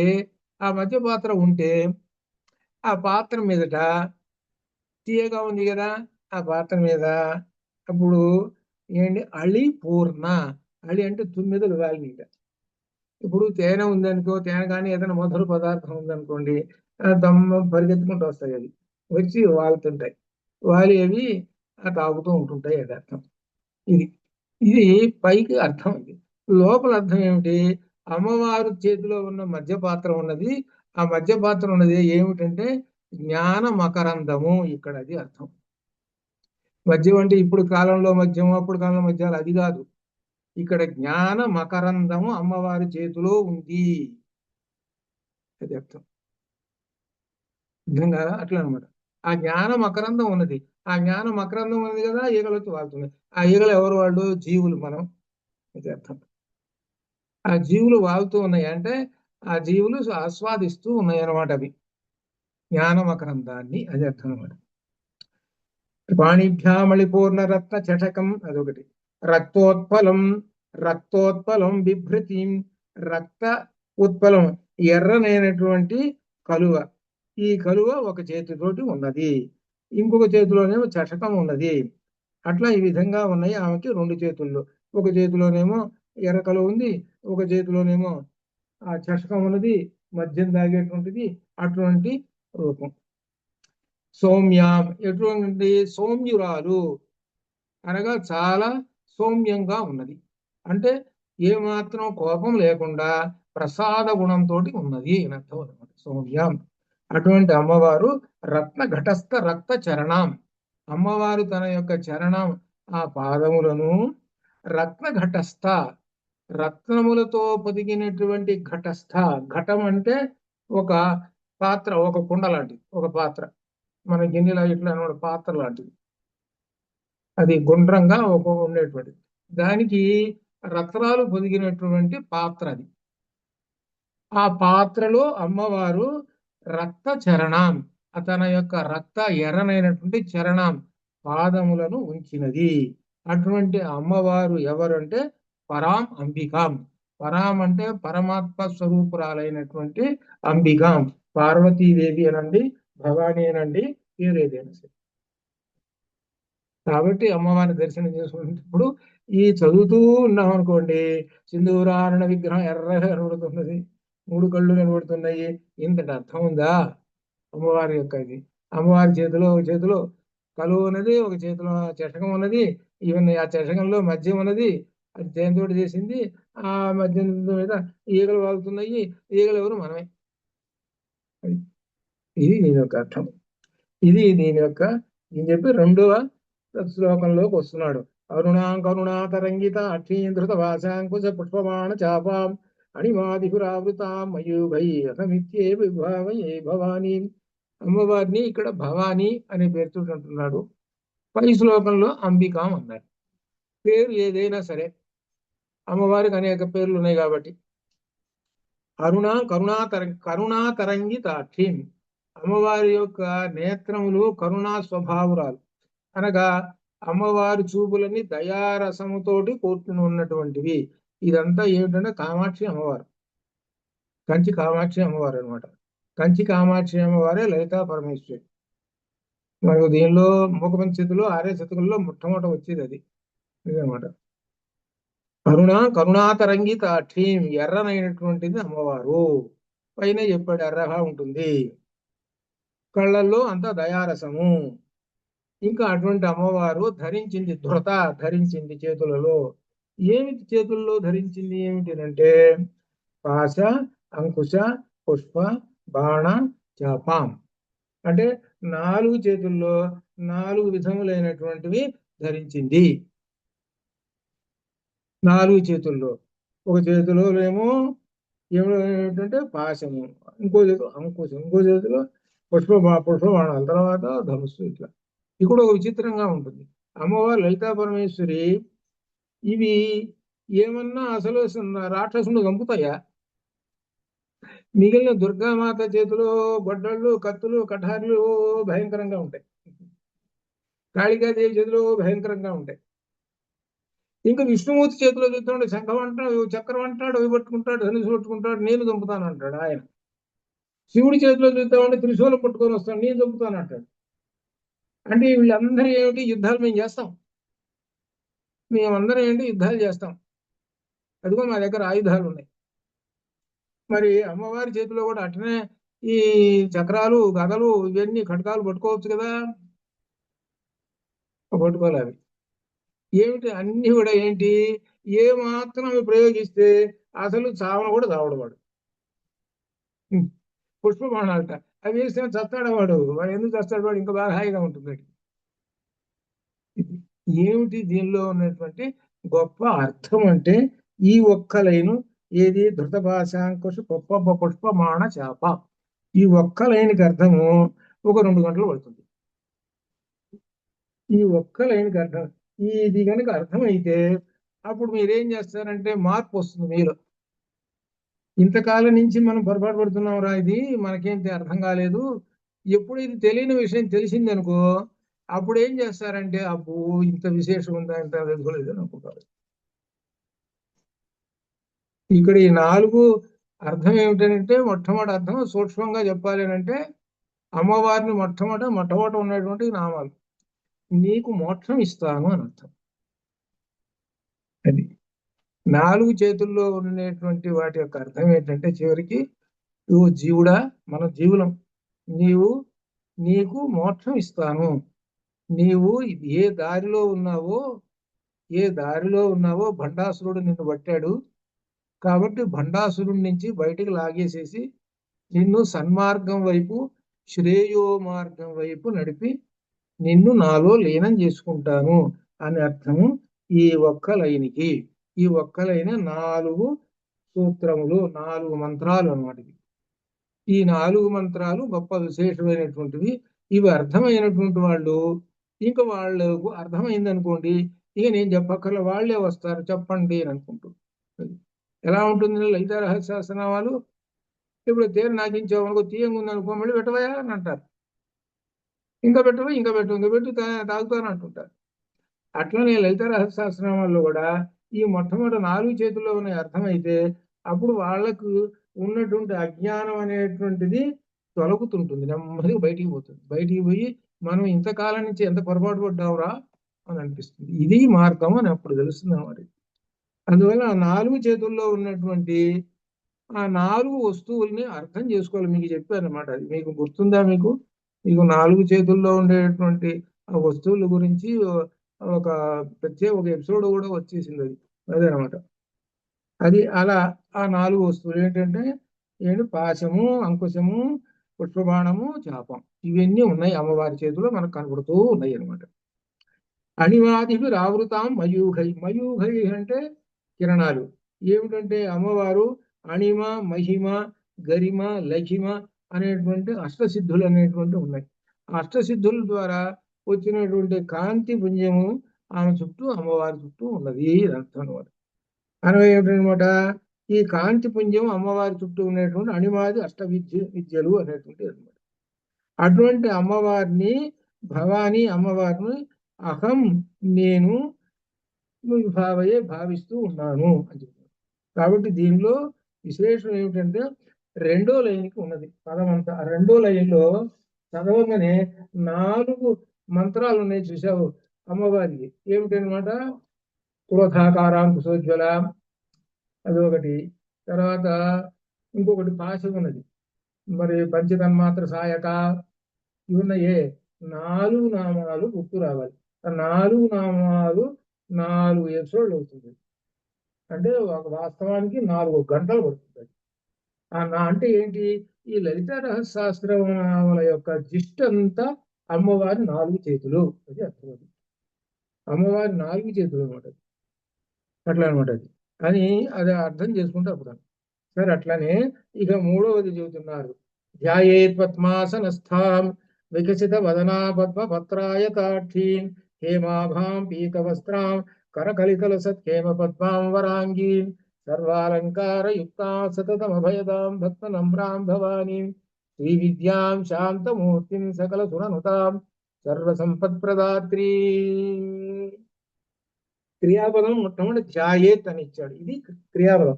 ఆ మధ్య పాత్ర ఉంటే ఆ పాత్ర మీదట తీయగా ఉంది కదా, ఆ పాత్ర మీద అప్పుడు ఏంటి అళి పూర్ణ, అళి అంటే తుమ్మిదలు వాలినీట. ఇప్పుడు తేనె ఉందనుకో, తేనె కానీ ఏదైనా మధుర పదార్థం ఉందనుకోండి, దమ్మ పరిగెత్తుకుంటూ వస్తాయి, అవి వచ్చి వాలుతుంటాయి. వాలి అవి తాగుతూ ఉంటుంటాయి. అది అర్థం. ఇది ఇది పైకి అర్థం. ఇది లోపల అర్థం ఏమిటి? అమ్మవారు చేతిలో ఉన్న మధ్య పాత్ర ఉన్నది. ఆ మధ్య పాత్ర ఉన్నది ఏమిటంటే జ్ఞాన మకరందము. ఇక్కడ అది అర్థం. మద్యం అంటే ఇప్పుడు కాలంలో మద్యం, అప్పుడు కాలంలో మద్యాలు అది కాదు. ఇక్కడ జ్ఞాన మకరందము అమ్మవారి చేతిలో ఉంది, అది అర్థం. అర్థం కాదా? అట్లా అనమాట. ఆ జ్ఞాన మకరందం ఉన్నది. ఆ జ్ఞాన మకరందం ఉన్నది కదా, ఈగలు వచ్చి వాళ్తున్నాయి. ఆ ఈగలు ఎవరు? వాళ్ళు జీవులు, మనం. అది అర్థం. ఆ జీవులు వాళ్తూ ఉన్నాయి అంటే ఆ జీవులు ఆస్వాదిస్తూ ఉన్నాయి అనమాట. అవి జ్ఞాన మకరందాన్ని, అది అర్థం అనమాట. పాణిభ్యామళిపూర్ణ రత్న చటకం అదొకటి. రక్తోత్పలం, రక్తోత్పలం బిభ్రతిం, రక్త ఉత్పలం ఎర్రనైనటువంటి కలువ. ఈ కలువ ఒక చేతితోటి ఉన్నది, ఇంకొక చేతిలోనేమో చటకం ఉన్నది. అట్లా ఈ విధంగా ఉన్నాయి ఆమెకి 2 చేతుల్లో. ఒక చేతిలోనేమో ఎర్ర కలువ ఉంది, ఒక చేతిలోనేమో ఆ చషకం ఉన్నది, మద్యం తాగేటువంటిది. అటువంటి రూపం. సౌమ్యం, ఎటువంటి సౌమ్యురాలు అనగా చాలా సౌమ్యంగా ఉన్నది, అంటే ఏమాత్రం కోపం లేకుండా ప్రసాద గుణంతో ఉన్నది అని అర్థం అనమాట. సౌమ్యం. అటువంటి అమ్మవారు రత్న ఘటస్థ రక్త చరణం. అమ్మవారు తన యొక్క చరణం, ఆ పాదములను రత్న ఘటస్థ, రత్నములతో పొదిగినటువంటి ఘటస్థ. ఘటం అంటే ఒక పాత్ర, ఒక కుండ లాంటిది, ఒక పాత్ర. మన గిన్నెలా ఇట్లా అన్నమాట, పాత్ర లాంటిది. అది గుండ్రంగా ఒక ఉండేటువంటిది. దానికి రత్నాలు పొదిగినటువంటి పాత్ర అది. ఆ పాత్రలో అమ్మవారు రక్త చరణం, తన యొక్క రక్త ఎర్రనైనటువంటి చరణం పాదములను ఉంచినది. అటువంటి అమ్మవారు ఎవరంటే పరాం అంబికాం. పరాం అంటే పరమాత్మ స్వరూపురాలైనటువంటి అంబికాం. పార్వతీదేవి అనండి, భవానీ అనండి, పేరేదైనా సరే. కాబట్టి అమ్మవారిని దర్శనం చేసుకున్నప్పుడు ఈ చదువుతూ ఉన్నాం అనుకోండి, సింధూరారణ విగ్రహం ఎర్రగా కనబడుతున్నది, 3 కళ్ళు కనబడుతున్నాయి. ఇంతటి అర్థం ఉందా అమ్మవారి యొక్క? ఇది అమ్మవారి చేతిలో కలువ ఉన్నది, ఒక చేతిలో చషకం ఉన్నది. ఈవెన్ ఆ చషకంలో మద్యం ఉన్నది, అది దేనితో చేసింది. ఆ మద్యం మీద ఈగలు వాగుతున్నాయి. ఈగలు ఎవరు? మనమే. ఇది దీని యొక్క అర్థం. ఇది దీని యొక్క నేను చెప్పి 2వ శ్లోకంలోకి వస్తున్నాడు. అరుణాం కరుణాతరంగిత అక్షీంధృత వాసాంకుశ పుష్పమాణ చాపాం అణిమాదిపురావృతాం మయూభై అహమిత్యే విభావయే భవానీ. అమ్మవారిని ఇక్కడ భవానీ అనే పేరుతో అంటున్నాడు. పై శ్లోకంలో అంబికాం అన్నాడు. పేరు ఏదైనా సరే, అమ్మవారికి అనేక పేర్లు ఉన్నాయి కాబట్టి. కరుణాతరంగితాక్షి, అమ్మవారి యొక్క నేత్రములు కరుణా స్వభావురాలు, అనగా అమ్మవారి చూపులన్నీ దయారసముతోటి కూర్చుని ఉన్నటువంటివి. ఇదంతా ఏమిటంటే కామాక్షి అమ్మవారు. కంచి కామాక్షి అమ్మవారు అనమాట. కంచి కామాక్షి అమ్మవారే లలితా పరమేశ్వరి. మనకు దీనిలో మూకపంచతులు ఆర్య శతకంలో మొట్టమొదట వచ్చేది అది ఇదనమాట. కరుణాతరంగిత ఠీం, ఎర్రనైనటువంటిది అమ్మవారు. పైన చెప్పాడు ఎర్రగా ఉంటుంది, కళ్ళల్లో అంతా దయారసము. ఇంకా అటువంటి అమ్మవారు ధరించింది ధృత, ధరించింది చేతులలో. ఏమిటి చేతుల్లో ధరించింది ఏమిటినంటే పాశ, అంకుశ, పుష్ప, బాణ, చాపాం. అంటే 4 చేతుల్లో 4 విధములైనటువంటివి ధరించింది. 4 చేతుల్లో ఒక చేతిలో ఏమో ఏమిటంటే పాశము, ఇంకో చేతిలో అంకుశం, ఇంకో చేతిలో పుష్పబాణాల, తర్వాత ధనుస్సు. ఇట్లా ఇక్కడ ఒక విచిత్రంగా ఉంటుంది. అమ్మవారు లలితా పరమేశ్వరి ఇవి ఏమన్నా అసలు రాక్షసుని చంపుతాయా? మిగిలిన దుర్గామాత చేతిలో గొడ్డళ్ళు, కత్తులు, కఠారులు భయంకరంగా ఉంటాయి. కాళికాదేవి చేతిలో భయంకరంగా ఉంటాయి. ఇంకా విష్ణుమూర్తి చేతిలో చూస్తాడు, శంఖం అంటాడు, చక్రం అంటాడు, అవి పట్టుకుంటాడు, ధనుసు పట్టుకుంటాడు, నేను చంపుతాను అంటాడు ఆయన. శివుడి చేతిలో చూస్తామంటే త్రిశూలం పట్టుకొని వస్తాడు, నేను చంపుతాను అంటాడు. అంటే వీళ్ళందరూ ఏమిటి, యుద్ధాలు మేము చేస్తాం, మేమందరం ఏంటి యుద్ధాలు చేస్తాం, అదిగో మా దగ్గర ఆయుధాలు ఉన్నాయి. మరి అమ్మవారి చేతిలో కూడా అట్లనే ఈ చక్రాలు, గదలు, ఇవన్నీ ఖడ్గాలు పట్టుకోవచ్చు కదా, పట్టుకోవాలి. అవి ఏమిటి అన్ని కూడా ఏంటి, ఏ మాత్రం అవి ప్రయోగిస్తే అసలు చావన కూడా చావడవాడు. పుష్పబాణాలట అవి వేస్తే చస్తాడు వాడు ఎందుకు చస్తాడు, వాడు ఇంకా బాగా హాయిగా ఉంటుంది. ఏమిటి దీనిలో ఉన్నటువంటి గొప్ప అర్థం అంటే ఈ ఒక్క లైను ఏది, ధృత భాషాంకుశ పుష్పమాణ చాప, ఈ ఒక్క లైన్కి అర్థము ఒక 2 గంటలు పడుతుంది. ఈ ఒక్క లైన్కి అర్థం ఇది కనుక అర్థమైతే అప్పుడు మీరేం చేస్తారంటే మార్పు వస్తుంది మీలో. ఇంతకాలం నుంచి మనం పొరపాటు పడుతున్నాం రా, ఇది మనకేం అర్థం కాలేదు, ఎప్పుడు ఇది తెలియని విషయం తెలిసింది అనుకో, అప్పుడు ఏం చేస్తారంటే అప్పు ఇంత విశేషం ఉందా, ఇంత తెలుసుకోలేదు అని అనుకుంటారు. ఇక్కడ ఈ 4 అర్థం ఏమిటంటే, మొట్టమొదటి అర్థం సూక్ష్మంగా చెప్పాలి అంటే అమ్మవారిని మొట్టమొదట ఉన్నటువంటి నామాలు, నీకు మోక్షం ఇస్తాను అని అర్థం. అది 4 చేతుల్లో ఉండేటువంటి వాటి యొక్క అర్థం ఏంటంటే చివరికి, నువ్వు జీవుడా, మన జీవులం, నీకు మోక్షం ఇస్తాను, నీవు ఏ దారిలో ఉన్నావో భండాసురుడు నిన్ను పట్టాడు, కాబట్టి భండాసురుడి నుంచి బయటికి లాగేసేసి నిన్ను సన్మార్గం వైపు, శ్రేయో మార్గం వైపు నడిపి నిన్ను నాలో లీనం చేసుకుంటాను అని అర్థము ఈ ఒక్క లైన్కి. ఈ ఒక్క లైన్ 4 సూత్రములు, 4 మంత్రాలు అన్నమాట. ఈ 4 మంత్రాలు గొప్ప విశేషమైనటువంటివి. ఇవి అర్థమైనటువంటి వాళ్ళు ఇంకా వాళ్ళకు అర్థమైంది అనుకోండి, ఇక నేను చెప్పక్కర్లే, వాళ్ళే వస్తారు చెప్పండి అని అనుకుంటూ. ఎలా ఉంటుంది లలిత రహస్య సహస్రనామాలు, ఇప్పుడు తేరు నాకించామనుకో, తీయంగా ఉందనుకో, మళ్ళీ పెట్టవయా అని అంటారు, ఇంకా పెట్టవు, ఇంకా పెట్టు తాగుతాను అంటుంటారు. అట్లనే లలిత రహస్య సహస్రనామాల్లో కూడా ఈ మొట్టమొదటి 4 చేతుల్లో ఉన్న అర్థమైతే అప్పుడు వాళ్లకు ఉన్నటువంటి అజ్ఞానం అనేటువంటిది తొలగుతుంటుంది, నెమ్మదిగా బయటికి పోతుంది. బయటికి పోయి మనం ఇంతకాలం నుంచి ఎంత పొరపాటు పడ్డావురా అని అనిపిస్తుంది. ఇది మార్గం అని అప్పుడు తెలుస్తుంది అన్నమాట. అందువల్ల 4 చేతుల్లో ఉన్నటువంటి ఆ 4 వస్తువుల్ని అర్థం చేసుకోవాలి. మీకు చెప్పాను అనమాట, అది మీకు గుర్తుందా? మీకు 4 చేతుల్లో ఉండేటువంటి ఆ వస్తువుల గురించి ఒక ప్రత్యేక ఎపిసోడ్ కూడా వచ్చేసింది, అది అదేనమాట. అది అలా ఆ 4 వస్తువులు ఏంటంటే పాశము, అంకుశము, పుష్పబాణము, చాపం, ఇవన్నీ ఉన్నాయి అమ్మవారి చేతిలో మనకు కనబడుతూ ఉన్నాయి అనమాట. అణిమాదివి రావృతాం మయూఖై, మయూఖై అంటే కిరణాలు. ఏమిటంటే అమ్మవారు అణిమ, మహిమ, గరిమ, లఘిమ అనేటువంటి అష్టసిద్ధులు అనేటువంటి ఉన్నాయి. అష్టసిద్ధుల ద్వారా వచ్చినటువంటి కాంతి పుంజము ఆమె చుట్టూ, అమ్మవారి చుట్టూ ఉన్నది అర్థం అనమాట. అనగా ఏమిటనమాట, ఈ కాంతి పుంజం అమ్మవారి చుట్టూ ఉన్నటువంటి అణిమాది విద్యలు అనేటువంటి అనమాట. అటువంటి అమ్మవారిని, భవానీ అమ్మవారిని అహం, నేను భావిస్తూ ఉన్నాను అని చెప్తాను. కాబట్టి దీనిలో విశేషం ఏమిటంటే రెండో లైన్కి ఉన్నది పదమంతా. ఆ రెండో లైన్లో చదవగానే 4 మంత్రాలు ఉన్నాయి చూసావు అమ్మవారికి. ఏమిటనమాట? క్రోధాకారాంకుశోజ్వల అది ఒకటి. తర్వాత ఇంకొకటి పాశం ఉన్నది, మరి పంచతన్మాత్ర సాయక. ఇవున్నాయే 4 నామాలు గుర్తు రావాలి. ఆ 4 నామాలు 4 ఎపిసోడ్లు అవుతుంది. అంటే ఒక వాస్తవానికి 4 గంటలు పడుతుంది. అంటే ఏంటి? ఈ లలిత రహస్యాస్త్రముల యొక్క జిస్ట్ అంతా అమ్మవారి 4 చేతులు. అది అర్థం. అమ్మవారి 4 చేతులు అనమాట. అట్లా అనమాట అది అని అది అర్థం చేసుకుంటే అప్పుడు సరే. అట్లానే ఇక మూడవది చెబుతున్నారు. ధ్యాయేత్ పద్మాసనస్థాం వికసిత వదనా పద్మ పత్రాయతాక్షీం హేమాభాం పీతవస్త్రాం కరకలితల సత్కేమ పద్మాం వరాంగీం సర్వాలంకార యుక్తా సతతమభయదాం భక్త నమ్రాం భవానీం శ్రీ విద్యాం శాంతమూర్తిం సకల సురనుతాం సర్వసంపత్ప్రదాత్రీ. క్రియాపదం మొట్టమొదటి ధ్యాయేత్ అని ఇచ్చాడు. ఇది క్రియాపదం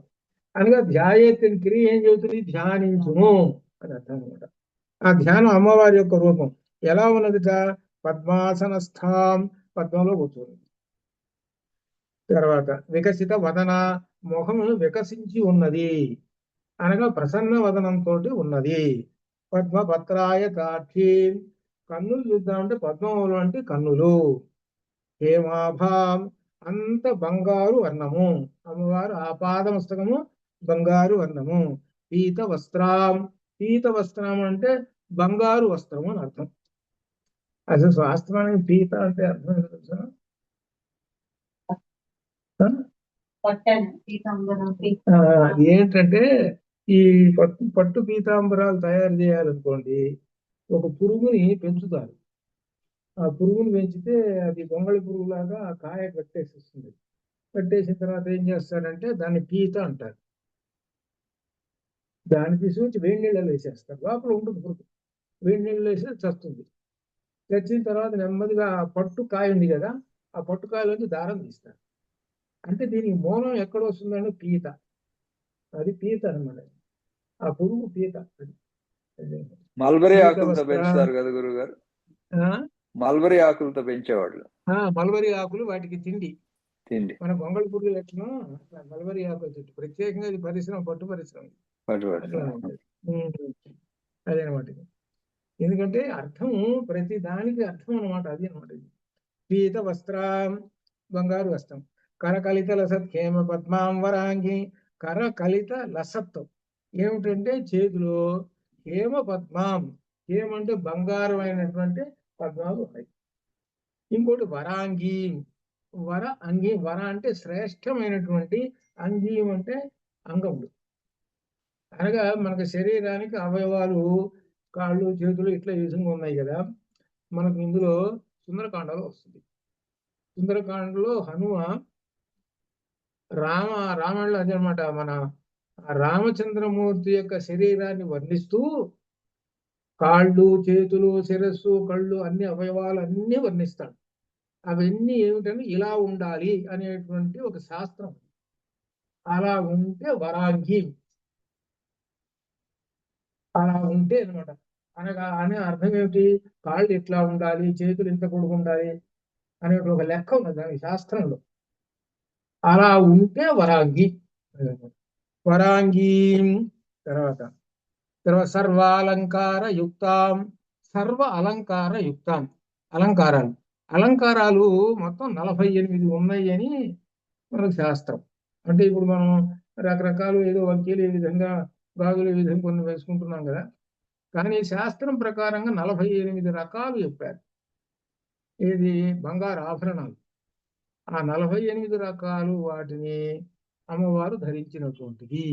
అనగా ధ్యాయేత్ అని క్రియ ఏం చెబుతుంది? ధ్యానించును అని అర్థం అనమాట. ఆ ధ్యానం అమ్మవారి యొక్క రూపం ఎలా ఉన్నదిట? పద్మాసనస్థాం, పద్మంలో కూర్చోండి. తర్వాత వికసిత వదన, ముఖము వికసించి ఉన్నది అనగా ప్రసన్న వదనంతో ఉన్నది. పద్మపత్రాయ తాక్షి, కన్నులు చూద్దామంటే పద్మములు అంటే కన్నులు. హేమాభాం, అంత బంగారు వర్ణము. అమ్మవారు ఆపాదమస్తకము బంగారు వర్ణము. పీత వస్త్రం, పీత వస్త్రం అంటే బంగారు వస్త్రము అని అర్థం. అసలు వాస్తవానికి పీత అంటే అర్థం తెలుసా? ఏంటంటే ఈ పట్టు పీతాంబరాలు తయారు చేయాలనుకోండి, ఒక పురుగుని పెంచుతారు. ఆ పురుగుని పెంచితే అది గొంగళి పురుగులాగా ఆ కాయ కట్టేసిస్తుంది. కట్టేసిన తర్వాత ఏం చేస్తారంటే దాన్ని పీత అంటారు. దాన్ని తీసుకొచ్చి వేడి నీళ్ళలో వేసేస్తారు. లోపల ఉంటుంది పురుగు. వేడి నీళ్ళు వేసి చస్తుంది. చచ్చిన తర్వాత నెమ్మదిగా ఆ పట్టు కాయ ఉంది కదా, ఆ పట్టు కాయలోంచి దారం తీస్తారు. అంటే దీనికి మూలం ఎక్కడ వస్తుందంటే పీత. అది పీత అనమాట. ఆ పురుగు పీత. మల్బరీ ఆకులతో పెంచుతారు కదా గురుగారు? మల్బరీ ఆకులతో పెంచేవాళ్ళు. మల్బరీ ఆకులు వాటికి తిండి. మన గొంగళి పురుగు లక్షణం మల్బరీ ఆకులు చెట్టు. ప్రత్యేకంగా ఇది పరిశ్రమ, పట్టు పరిశ్రమ. అదేనమాట. ఎందుకంటే అర్థం ప్రతి దానికి అర్థం అనమాట. అది అనమాట. పీత వస్త్రం, బంగారు వస్త్రం. కరకలిత లసత్ హేమ పద్మాం వరాంగి. కరకలిత లసత్ ఏమిటంటే చేతిలో హేమ పద్మాం. హేమ అంటే బంగారం అయినటువంటి పద్మాలు ఉన్నాయి. ఇంకోటి వరాంగి, వర అంగి. వర అంటే శ్రేష్టమైనటువంటి, అంగీయం అంటే అంగములు. అనగా మనకు శరీరానికి అవయవాలు కాళ్ళు చేతులు ఇట్లా ఈ విధంగా ఉన్నాయి కదా. మనకు ఇందులో సుందరకాండలో వస్తుంది. సుందరకాండలో హనుమ రామాయణంలో అదనమాట, మన రామచంద్రమూర్తి యొక్క శరీరాన్ని వర్ణిస్తూ కాళ్ళు చేతులు శిరస్సు కళ్ళు అన్ని అవయవాలు అన్ని వర్ణిస్తాడు. అవన్నీ ఏమిటని ఇలా ఉండాలి అనేటువంటి ఒక శాస్త్రం. అలా ఉంటే వరాంగి, అలా ఉంటే అనమాట. అనగా అనే అర్థం ఏమిటి? కాళ్ళు ఇట్లా ఉండాలి, చేతులు ఇంత కొడుకు ఉండాలి అనే ఒక లెక్క ఉన్నది దాని శాస్త్రంలో. అలా ఉంటే వరాంగి. వరాంగి. తర్వాత సర్వాలంకార యుక్తాం, సర్వ అలంకార యుక్తాం. అలంకారాలు అలంకారాలు మొత్తం 48 ఉన్నాయి అని మనకు శాస్త్రం. అంటే ఇప్పుడు మనం రకరకాలు ఏదో వంకీలు ఈ విధంగా, గాజులు ఈ విధంగా కొన్ని వేసుకుంటున్నాం కదా. కానీ శాస్త్రం ప్రకారంగా 48 రకాలు చెప్పారు. ఇది బంగారు ఆభరణాలు. ఆ 48 రకాలు వాటిని అమ్మవారు ధరించినటువంటిది.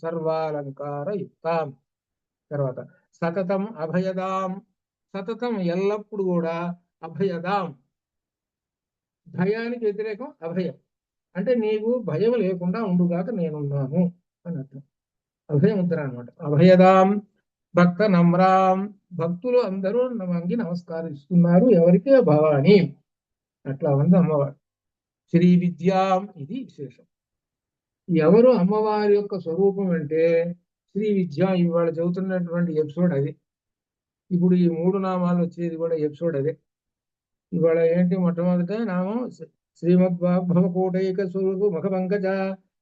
సర్వాలంకార యుక్తాం. తర్వాత సతతం అభయదాం. సతతం ఎల్లప్పుడు కూడా అభయదాం. భయానికి వ్యతిరేకం అభయం. అంటే నీవు భయం లేకుండా ఉండుగాక నేనున్నాను అని అర్థం. అభయముద్ర అనమాట. అభయదాం భక్త నమ్రాం. భక్తులు అందరూ వంగి నమస్కరిస్తున్నారు ఎవరికి? భవాని. అట్లా ఉంది అమ్మవారు. శ్రీ విద్యాం. ఇది విశేషం. ఎవరు అమ్మవారి యొక్క స్వరూపం అంటే శ్రీ విద్య ఇవాళ చదువుతున్నటువంటి ఎపిసోడ్ అది. ఇప్పుడు ఈ 3 నామాలు వచ్చేది కూడా ఎపిసోడ్ అదే. ఇవాళ ఏంటి మొట్టమొదట నామం శ్రీమద్భవకూటైక స్వరూపు ముఖ పంకజ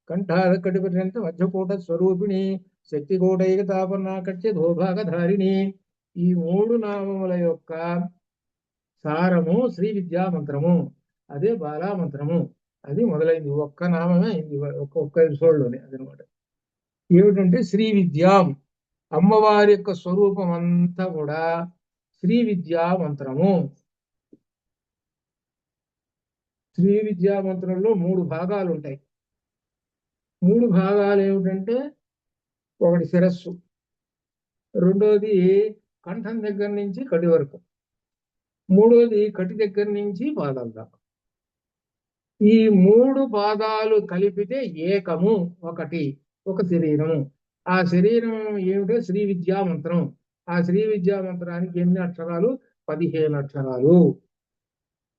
కంఠాకటి పర్యంత మధ్యకూట స్వరూపిణి శక్తి కూటైక తాపనాకట్య ధోభాగధారిణి. ఈ 3 నామముల యొక్క సారము శ్రీ విద్యా మంత్రము, అదే బాలా మంత్రము. అది మొదలైంది, ఒక్క నామమే అయింది ఒక్క ఎపిసోడ్లోనే. అదనమాట ఏమిటంటే శ్రీ విద్యాం, అమ్మవారి యొక్క స్వరూపం అంతా కూడా శ్రీ విద్యా మంత్రము. శ్రీ విద్యా మంత్రంలో 3 భాగాలు ఉంటాయి. 3 భాగాలు ఏమిటంటే, ఒకటి శిరస్సు, రెండోది కంఠం దగ్గర నుంచి కటి వరకు, మూడోది కటి దగ్గర నుంచి పాదాల దాకా. ఈ 3 పాదాలు కలిపితే ఏకము, ఒక శరీరము. ఆ శరీరం ఏమిటో శ్రీ విద్యా మంత్రం. ఆ శ్రీ విద్యా మంత్రానికి ఎన్ని అక్షరాలు? 15 అక్షరాలు,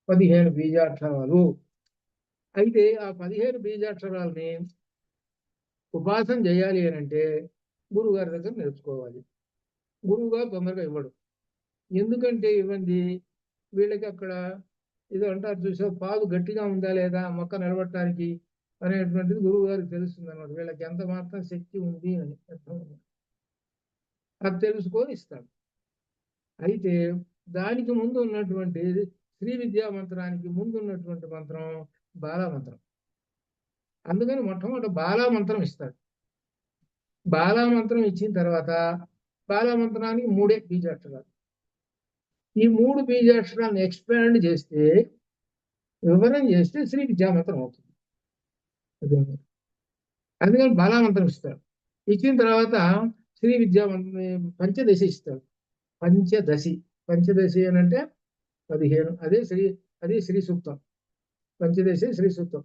15 బీజాక్షరాలు. అయితే ఆ 15 బీజాక్షరాలని ఉపాసన చేయాలి అని అంటే గురువు గారి దగ్గర నేర్చుకోవాలి. గురువు గారు తొందరగా ఇవ్వడు. ఎందుకంటే ఇవ్వండి, వీళ్ళకి అక్కడ ఏదో అంటారు చూసా, పాదు గట్టిగా ఉందా లేదా మొక్క నిలబడటానికి అనేటువంటిది గురువు గారికి తెలుస్తుంది అన్నమాట. వీళ్ళకి ఎంత మాత్రం శక్తి ఉంది అని అది తెలుసుకొని ఇస్తాడు. అయితే దానికి ముందు ఉన్నటువంటి శ్రీ విద్యా మంత్రానికి ముందు ఉన్నటువంటి మంత్రం బాలా మంత్రం. అందుకని మొట్టమొదటి బాలా మంత్రం ఇస్తాడు. బాలా మంత్రం ఇచ్చిన తర్వాత బాలా మంత్రానికి 3 బీజాక్షరాలు. ఈ 3 బీజాక్షరాలను ఎక్స్పాండ్ చేస్తే, వివరణ చేస్తే శ్రీ విద్యా మంత్రం అవుతుంది. అందుకని బాలా మంత్రం ఇస్తాడు. ఇచ్చిన తర్వాత శ్రీ విద్యా మంత్రం పంచదశి ఇస్తాడు. పంచదశి అని అంటే 15. అదే శ్రీ సూక్తం. పంచదశి శ్రీ సూక్తం.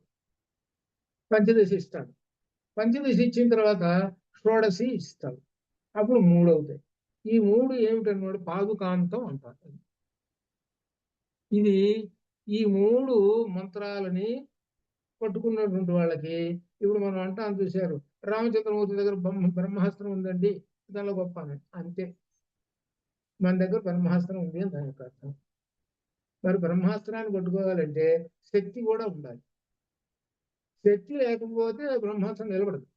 పంచదశి ఇస్తాడు. పంచదశి ఇచ్చిన తర్వాత షోడశి ఇస్తాడు. అప్పుడు 3 అవుతాయి. ఈ 3 ఏమిటన్నమాట? పాదుకాంతం అంటారు. ఇది ఈ 3 మంత్రాలని పట్టుకున్నటువంటి వాళ్ళకి, ఇప్పుడు మనం అంటాను చూశారు, రామచంద్రమూర్తి దగ్గర బ్రహ్మాస్త్రం ఉందండి, దానిలో గొప్ప అంతే. మన దగ్గర బ్రహ్మాస్త్రం ఉంది అని దాని యొక్క అర్థం. మరి బ్రహ్మాస్త్రాన్ని పట్టుకోవాలంటే శక్తి కూడా ఉండాలి. శక్తి లేకపోతే బ్రహ్మాస్త్రం నిలబడదు.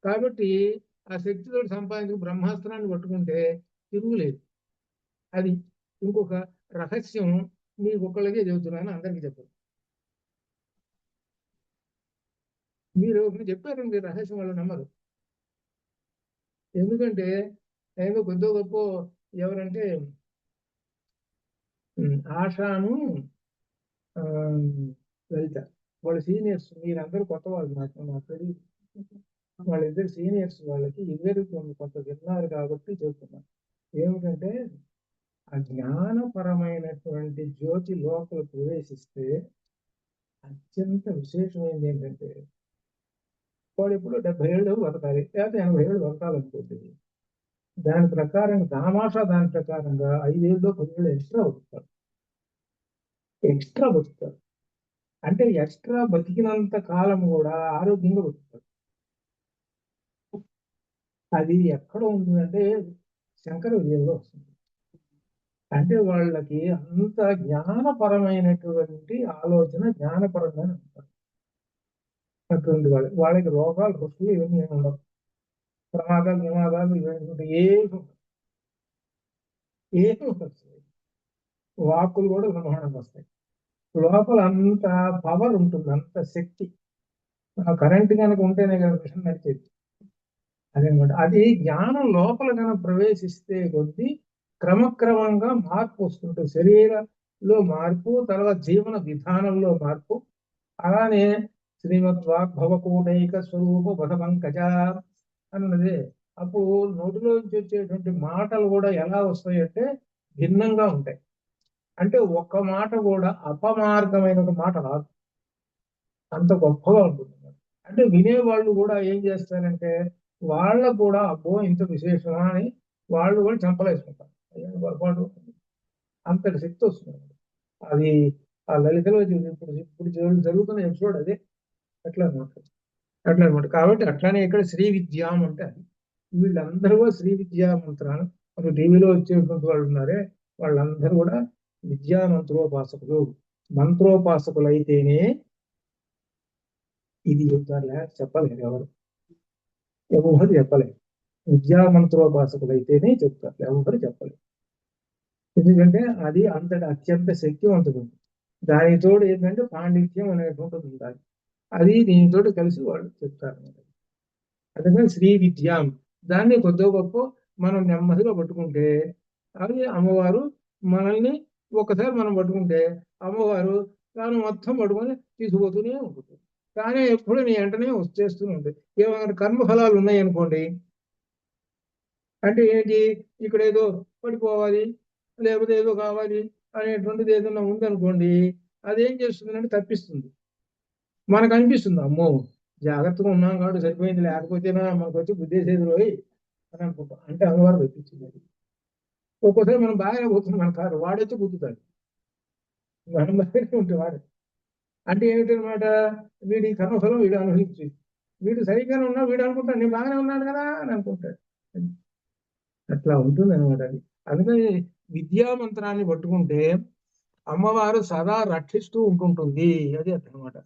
కాబట్టి ఆ శక్తితో సంపాదించిన బ్రహ్మాస్త్రాన్ని పట్టుకుంటే తిరుగులేదు. అది ఇంకొక రహస్యం, మీకు ఒక్కళ్ళకే చెబుతున్నాను, అందరికీ చెప్పరు. మీరు చెప్పారండి రహస్యం, వాళ్ళు నమ్మరు. ఎందుకంటే ఏదో కొద్ది గొప్ప ఎవరంటే ఆశాను లలిత, వాళ్ళ సీనియర్స్. మీరందరూ కొత్త వాళ్ళు, నాకు తెలియదు. వాళ్ళిద్దరు సీనియర్స్. వాళ్ళకి ఇద్దరు కొంత విన్నారు కాబట్టి చెప్తున్నాను. ఏమిటంటే ఆ జ్ఞానపరమైనటువంటి జ్యోతి లోపల ప్రవేశిస్తే అత్యంత విశేషమైనది ఏంటంటే, వాడు ఎప్పుడు 70 ఏళ్ళు బతకాలి, లేకపోతే 80 ఏళ్ళు బతకాలనుకోండి. దాని ప్రకారం దాని ప్రకారంగా 5 ఏళ్ళు 10 ఏళ్ళు ఎక్స్ట్రా బతుకుతారు. అంటే ఎక్స్ట్రా బతికినంత కాలం కూడా ఆరోగ్యంగా బతుకుతారు. అది ఎక్కడ ఉంటుందంటే శంకర విజయంలో వస్తుంది. అంటే వాళ్ళకి అంత జ్ఞానపరమైనటువంటి ఆలోచన, జ్ఞానపరంగా ఉంటారు. అటువంటి వాళ్ళకి రోగాలు, రుసులు ఇవన్నీ ఉండవు. ప్రమాదాలు ఇవన్నీ ఏమి వస్తాయి. వాక్కులు కూడా బ్రహ్మాండంగా వస్తాయి. లోపల అంత పవర్ ఉంటుంది, అంత శక్తి. కరెంట్ కనుక ఉంటేనే కదా మిషన్ నడిచేది. అదేనమాట. అది జ్ఞానం లోపల కనుక ప్రవేశిస్తే కొద్దీ క్రమక్రమంగా మార్పు వస్తుంటుంది. శరీరంలో మార్పు, తర్వాత జీవన విధానంలో మార్పు. అలానే శ్రీమద్వాగ్భవకూటైక స్వరూప బధపంకజ అన్నది. అప్పుడు నోటిలోంచి వచ్చేటువంటి మాటలు కూడా ఎలా వస్తాయంటే భిన్నంగా ఉంటాయి. అంటే ఒక్క మాట కూడా అపమార్గమైన ఒక మాట రాదు, అంత గొప్పగా ఉంటుంది. అంటే వినేవాళ్ళు కూడా ఏం చేస్తారంటే, వాళ్ళకు కూడా అబ్బో ఇంత విశేషమా అని వాళ్ళు కూడా చంపలేసుకుంటారు. పొరపాటు అంతటి శక్తి వస్తుంది. అది ఆ లలితలో ఇప్పుడు జరుగుతున్న ఎపిసోడ్ అదే. అట్లా అనమాట. కాబట్టి అట్లానే ఇక్కడ శ్రీ విద్యాం అంటే అది. వీళ్ళందరూ కూడా శ్రీ విద్యా మంత్రాలు, మన టీవీలో వచ్చేటువంటి వాళ్ళు ఉన్నారే వాళ్ళందరూ కూడా విద్యా మంత్రోపాసకులు. మంత్రోపాసకులు అయితేనే ఇది చెప్తారులే, చెప్పలేదు ఎవరు చెప్పలేదు. విద్యా మంత్రోపాసకులు అయితేనే చెప్తారు, ఎవరు చెప్పలేదు. ఎందుకంటే అది అంతటి అత్యంత శక్తివంతుడు. దానితోడు ఏంటంటే పాండిత్యం అనేటువంటిది ఉండాలి. అది దీనితోటి కలిసి వాళ్ళు చెప్తారు. అందుకని శ్రీ విద్యాం దాన్ని కొద్ది గొప్ప మనం నెమ్మదిగా పట్టుకుంటే అది అమ్మవారు మనల్ని ఒకసారి మనం పట్టుకుంటే అమ్మవారు తాను మొత్తం పట్టుకొని తీసుకుపోతూనే ఉంటుంది. కానీ ఎప్పుడు నీ వెంటనే వచ్చేస్తూనే ఉంటుంది. ఏమైనా కర్మఫలాలు ఉన్నాయనుకోండి, అంటే ఏంటి, ఇక్కడ ఏదో పడిపోవాలి లేకపోతే ఏదో కావాలి అనేటువంటిది ఏదైనా ఉందనుకోండి, అదేం చేస్తుందంటే తప్పిస్తుంది. మనకు అనిపిస్తుంది అమ్మో జాగ్రత్తగా ఉన్నాం కాబట్టి సరిపోయింది, లేకపోతేనా మనకు వచ్చి బుద్ధేసేది రోయి అని అనుకుంటాం. అంటే అమ్మవారు తెప్పించింది. అది ఒక్కోసారి మనం బాగానే పోతుంది, మన కారు వాడొచ్చి గుద్దుతాడు, మనం బాగానే ఉంటే వాడు. అంటే ఏమిటనమాట, వీడి కర్మఫలం వీడు అనుభవించి, వీడు సరిగ్గానే ఉన్నా వీడు అనుకుంటాడు నేను బాగానే ఉన్నాడు కదా అని అనుకుంటాడు. అట్లా ఉంటుంది అనమాట అది. అందుకని విద్యా మంత్రాన్ని పట్టుకుంటే అమ్మవారు సదా రక్షిస్తూ ఉంటుంటుంది. అది అన్నమాట.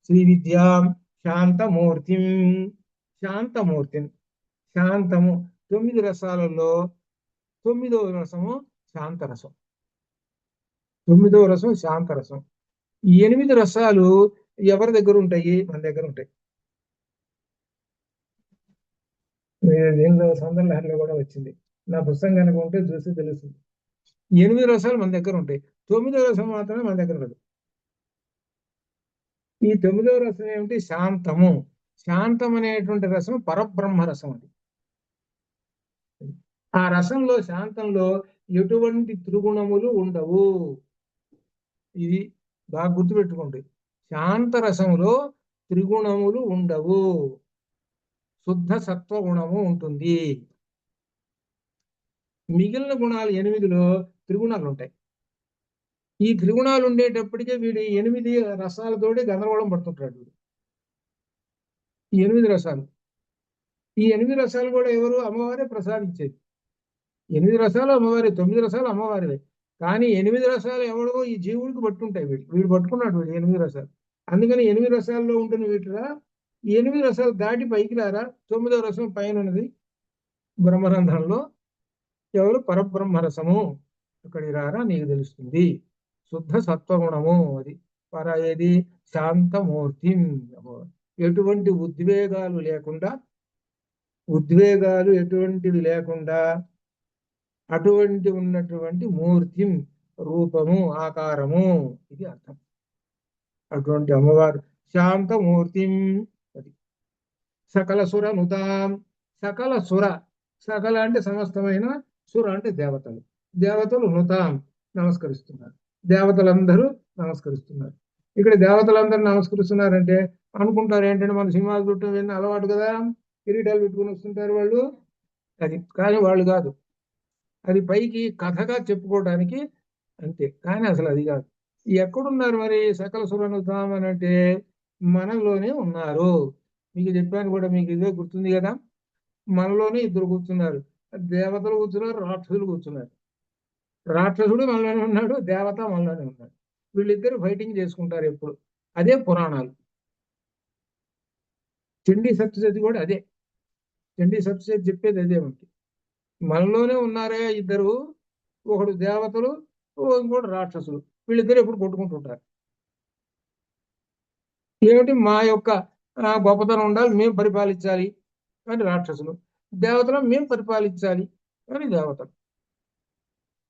శ్రీ విద్యా శాంతమూర్తిం, శాంతమూర్తిం, శాంతము. 9 రసాలలో 9వ రసము శాంతరసం. 9వ రసం శాంతరసం. ఈ 8 రసాలు ఎవరి దగ్గర ఉంటాయి? మన దగ్గర ఉంటాయి. దీనిలో సౌందర్యలహరిలో కూడా వచ్చింది. నా పుస్తకం కనుక ఉంటే చూసి తెలుస్తుంది. 8 రసాలు మన దగ్గర ఉంటాయి, 9వ రసం మాత్రమే మన దగ్గర ఉండదు. ఈ 9వ రసం ఏమిటి? శాంతము. శాంతం అనేటువంటి రసం పరబ్రహ్మ రసం. అది ఆ రసంలో, శాంతంలో ఎటువంటి త్రిగుణములు ఉండవు. ఇది బాగా గుర్తుపెట్టుకోండి. శాంత రసంలో త్రిగుణములు ఉండవు, శుద్ధ సత్వగుణము ఉంటుంది. మిగిలిన గుణాలు 8లో త్రిగుణాలు ఉంటాయి. ఈ త్రిగుణాలు ఉండేటప్పటికే వీడు 8 రసాలతోటి గందరగోళం పడుతుంటాడు వీడు. ఈ 8 రసాలు, ఈ 8 రసాలు కూడా ఎవరు? అమ్మవారే ప్రసాదించేది. 8 రసాలు అమ్మవారి, 9 రసాలు అమ్మవారివే. కానీ 8 రసాలు ఎవడో ఈ జీవుడికి పట్టుంటాయి. వీడు పట్టుకున్నాడు వీడు 8 రసాలు. అందుకని 8 రసాల్లో ఉంటుంది వీటిరా. ఈ 8 రసాలు దాటి పైకి రారా, 9వ రసం పైన ఉన్నది బ్రహ్మరంధ్రంలో. ఎవరు? పరబ్రహ్మ రసము. అక్కడికి రారా నీకు తెలుస్తుంది. శుద్ధ సత్వగుణము. అది ఏది? శాంతమూర్తి. ఎటువంటి ఉద్వేగాలు లేకుండా, ఉద్వేగాలు ఎటువంటివి లేకుండా అటువంటి ఉన్నటువంటి మూర్తి, రూపము, ఆకారము, ఇది అర్థం. అటువంటి అమ్మవారు శాంతమూర్తి. అది సకల సుర నుతాం. సకల సుర, సకల అంటే సమస్తమైన, సుర అంటే దేవతలు. దేవతలు నుతాం నమస్కరిస్తున్నారు. దేవతలందరూ నమస్కరిస్తున్నారు. ఇక్కడ దేవతలందరూ నమస్కరిస్తున్నారంటే అనుకుంటారు ఏంటంటే మన సినిమాలు చుట్టూ విన్న అలవాటు కదా, కిరీటాలు పెట్టుకుని వస్తుంటారు వాళ్ళు. అది కానీ వాళ్ళు కాదు. అది పైకి కథగా చెప్పుకోవడానికి అంతే, కానీ అసలు అది కాదు. ఎక్కడున్నారు మరి సకల సురనుతాం అని అంటే మనలోనే ఉన్నారు. మీకు చెప్పాను కూడా, మీకు ఇదే గుర్తుంది కదా. మనలోనే ఇద్దరు కూర్చున్నారు. దేవతలు కూర్చున్నారు, రాక్షసులు కూర్చున్నారు. రాక్షసుడు మనలోనే ఉన్నాడు, దేవత మనలోనే ఉన్నాడు. వీళ్ళిద్దరు ఫైటింగ్ చేసుకుంటారు ఎప్పుడు. అదే పురాణాలు. చండీ సప్తశతి కూడా అదే. చండీ సప్తశతి చెప్పేది అదే మనకి. మనలోనే ఉన్నారే ఇద్దరు, ఒకడు దేవతలు, ఇంకోటి రాక్షసులు. వీళ్ళిద్దరు ఎప్పుడు కొట్టుకుంటుంటారు. ఏమిటి? మా యొక్క గొప్పతనం ఉండాలి, మేము పరిపాలించాలి అని రాక్షసులు. దేవతలు మేము పరిపాలించాలి అని దేవతలు.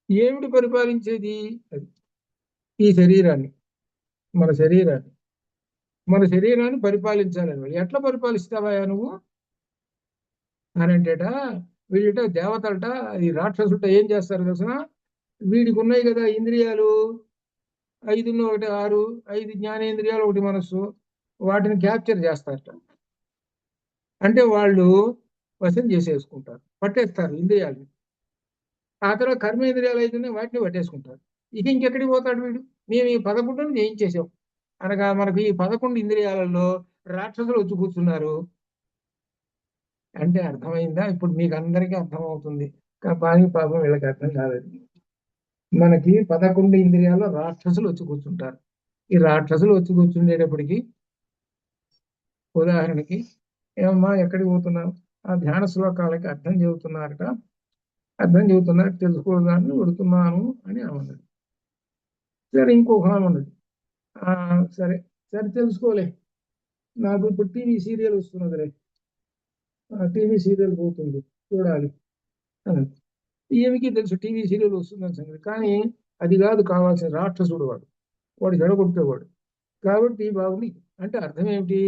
ఏమిటి పరిపాలించేది? అది ఈ శరీరాన్ని, మన శరీరాన్ని, మన శరీరాన్ని పరిపాలించాలని. ఎట్లా పరిపాలిస్తావా నువ్వు అని అంటేట, వీళ్ళట దేవతలట ఈ రాక్షసులట ఏం చేస్తారు తెలుసిన? వీడికి ఉన్నాయి కదా ఇంద్రియాలు, 5 ఒకటి 6, 5 జ్ఞానేంద్రియాలు, 1 మనస్సు. వాటిని క్యాప్చర్ చేస్తారట. అంటే వాళ్ళు వశం చేసేసుకుంటారు, పట్టేస్తారు ఇంద్రియాలని. ఆ తర్వాత కర్మేంద్రియాలు అయితేనే వాటిని పట్టేసుకుంటారు. ఇంకెక్కడికి పోతాడు వీడు? మేము ఈ 11ని జయించేసాం అనగా మనకు ఈ 11 ఇంద్రియాలలో రాక్షసులు వచ్చి కూర్చున్నారు. అంటే అర్థమైందా? ఇప్పుడు మీకు అందరికీ అర్థమవుతుంది. కానీ పాపం వీళ్ళకి అర్థం కాలేదు. మనకి 11 ఇంద్రియాల్లో రాక్షసులు వచ్చి కూర్చుంటారు. ఈ రాక్షసులు వచ్చి కూర్చుండేటప్పటికి ఉదాహరణకి, ఏమమ్మా ఎక్కడికి పోతున్నావు? ఆ ధ్యాన శ్లోకాలకి అర్థం చెబుతున్నారట, అర్థం చెబుతున్నారు తెలుసుకోవడానికి వెళుతున్నాను అని అన్నది. సరే ఇంకొక ఆమె ఉన్నది, సరే సరే తెలుసుకోలే, నాకు ఇప్పుడు టీవీ సీరియల్ వస్తున్నదిలే, టీవీ సీరియల్ పోతుంది చూడాలి అని. ఈమెకి తెలుసు టీవీ సీరియల్ వస్తుందని సంగతి, కానీ అది కాదు కావాల్సిన, రాక్షసుడు వాడు, వాడు జడగొట్టేవాడు. కాబట్టి బాబుని అంటే అర్థం ఏమిటి?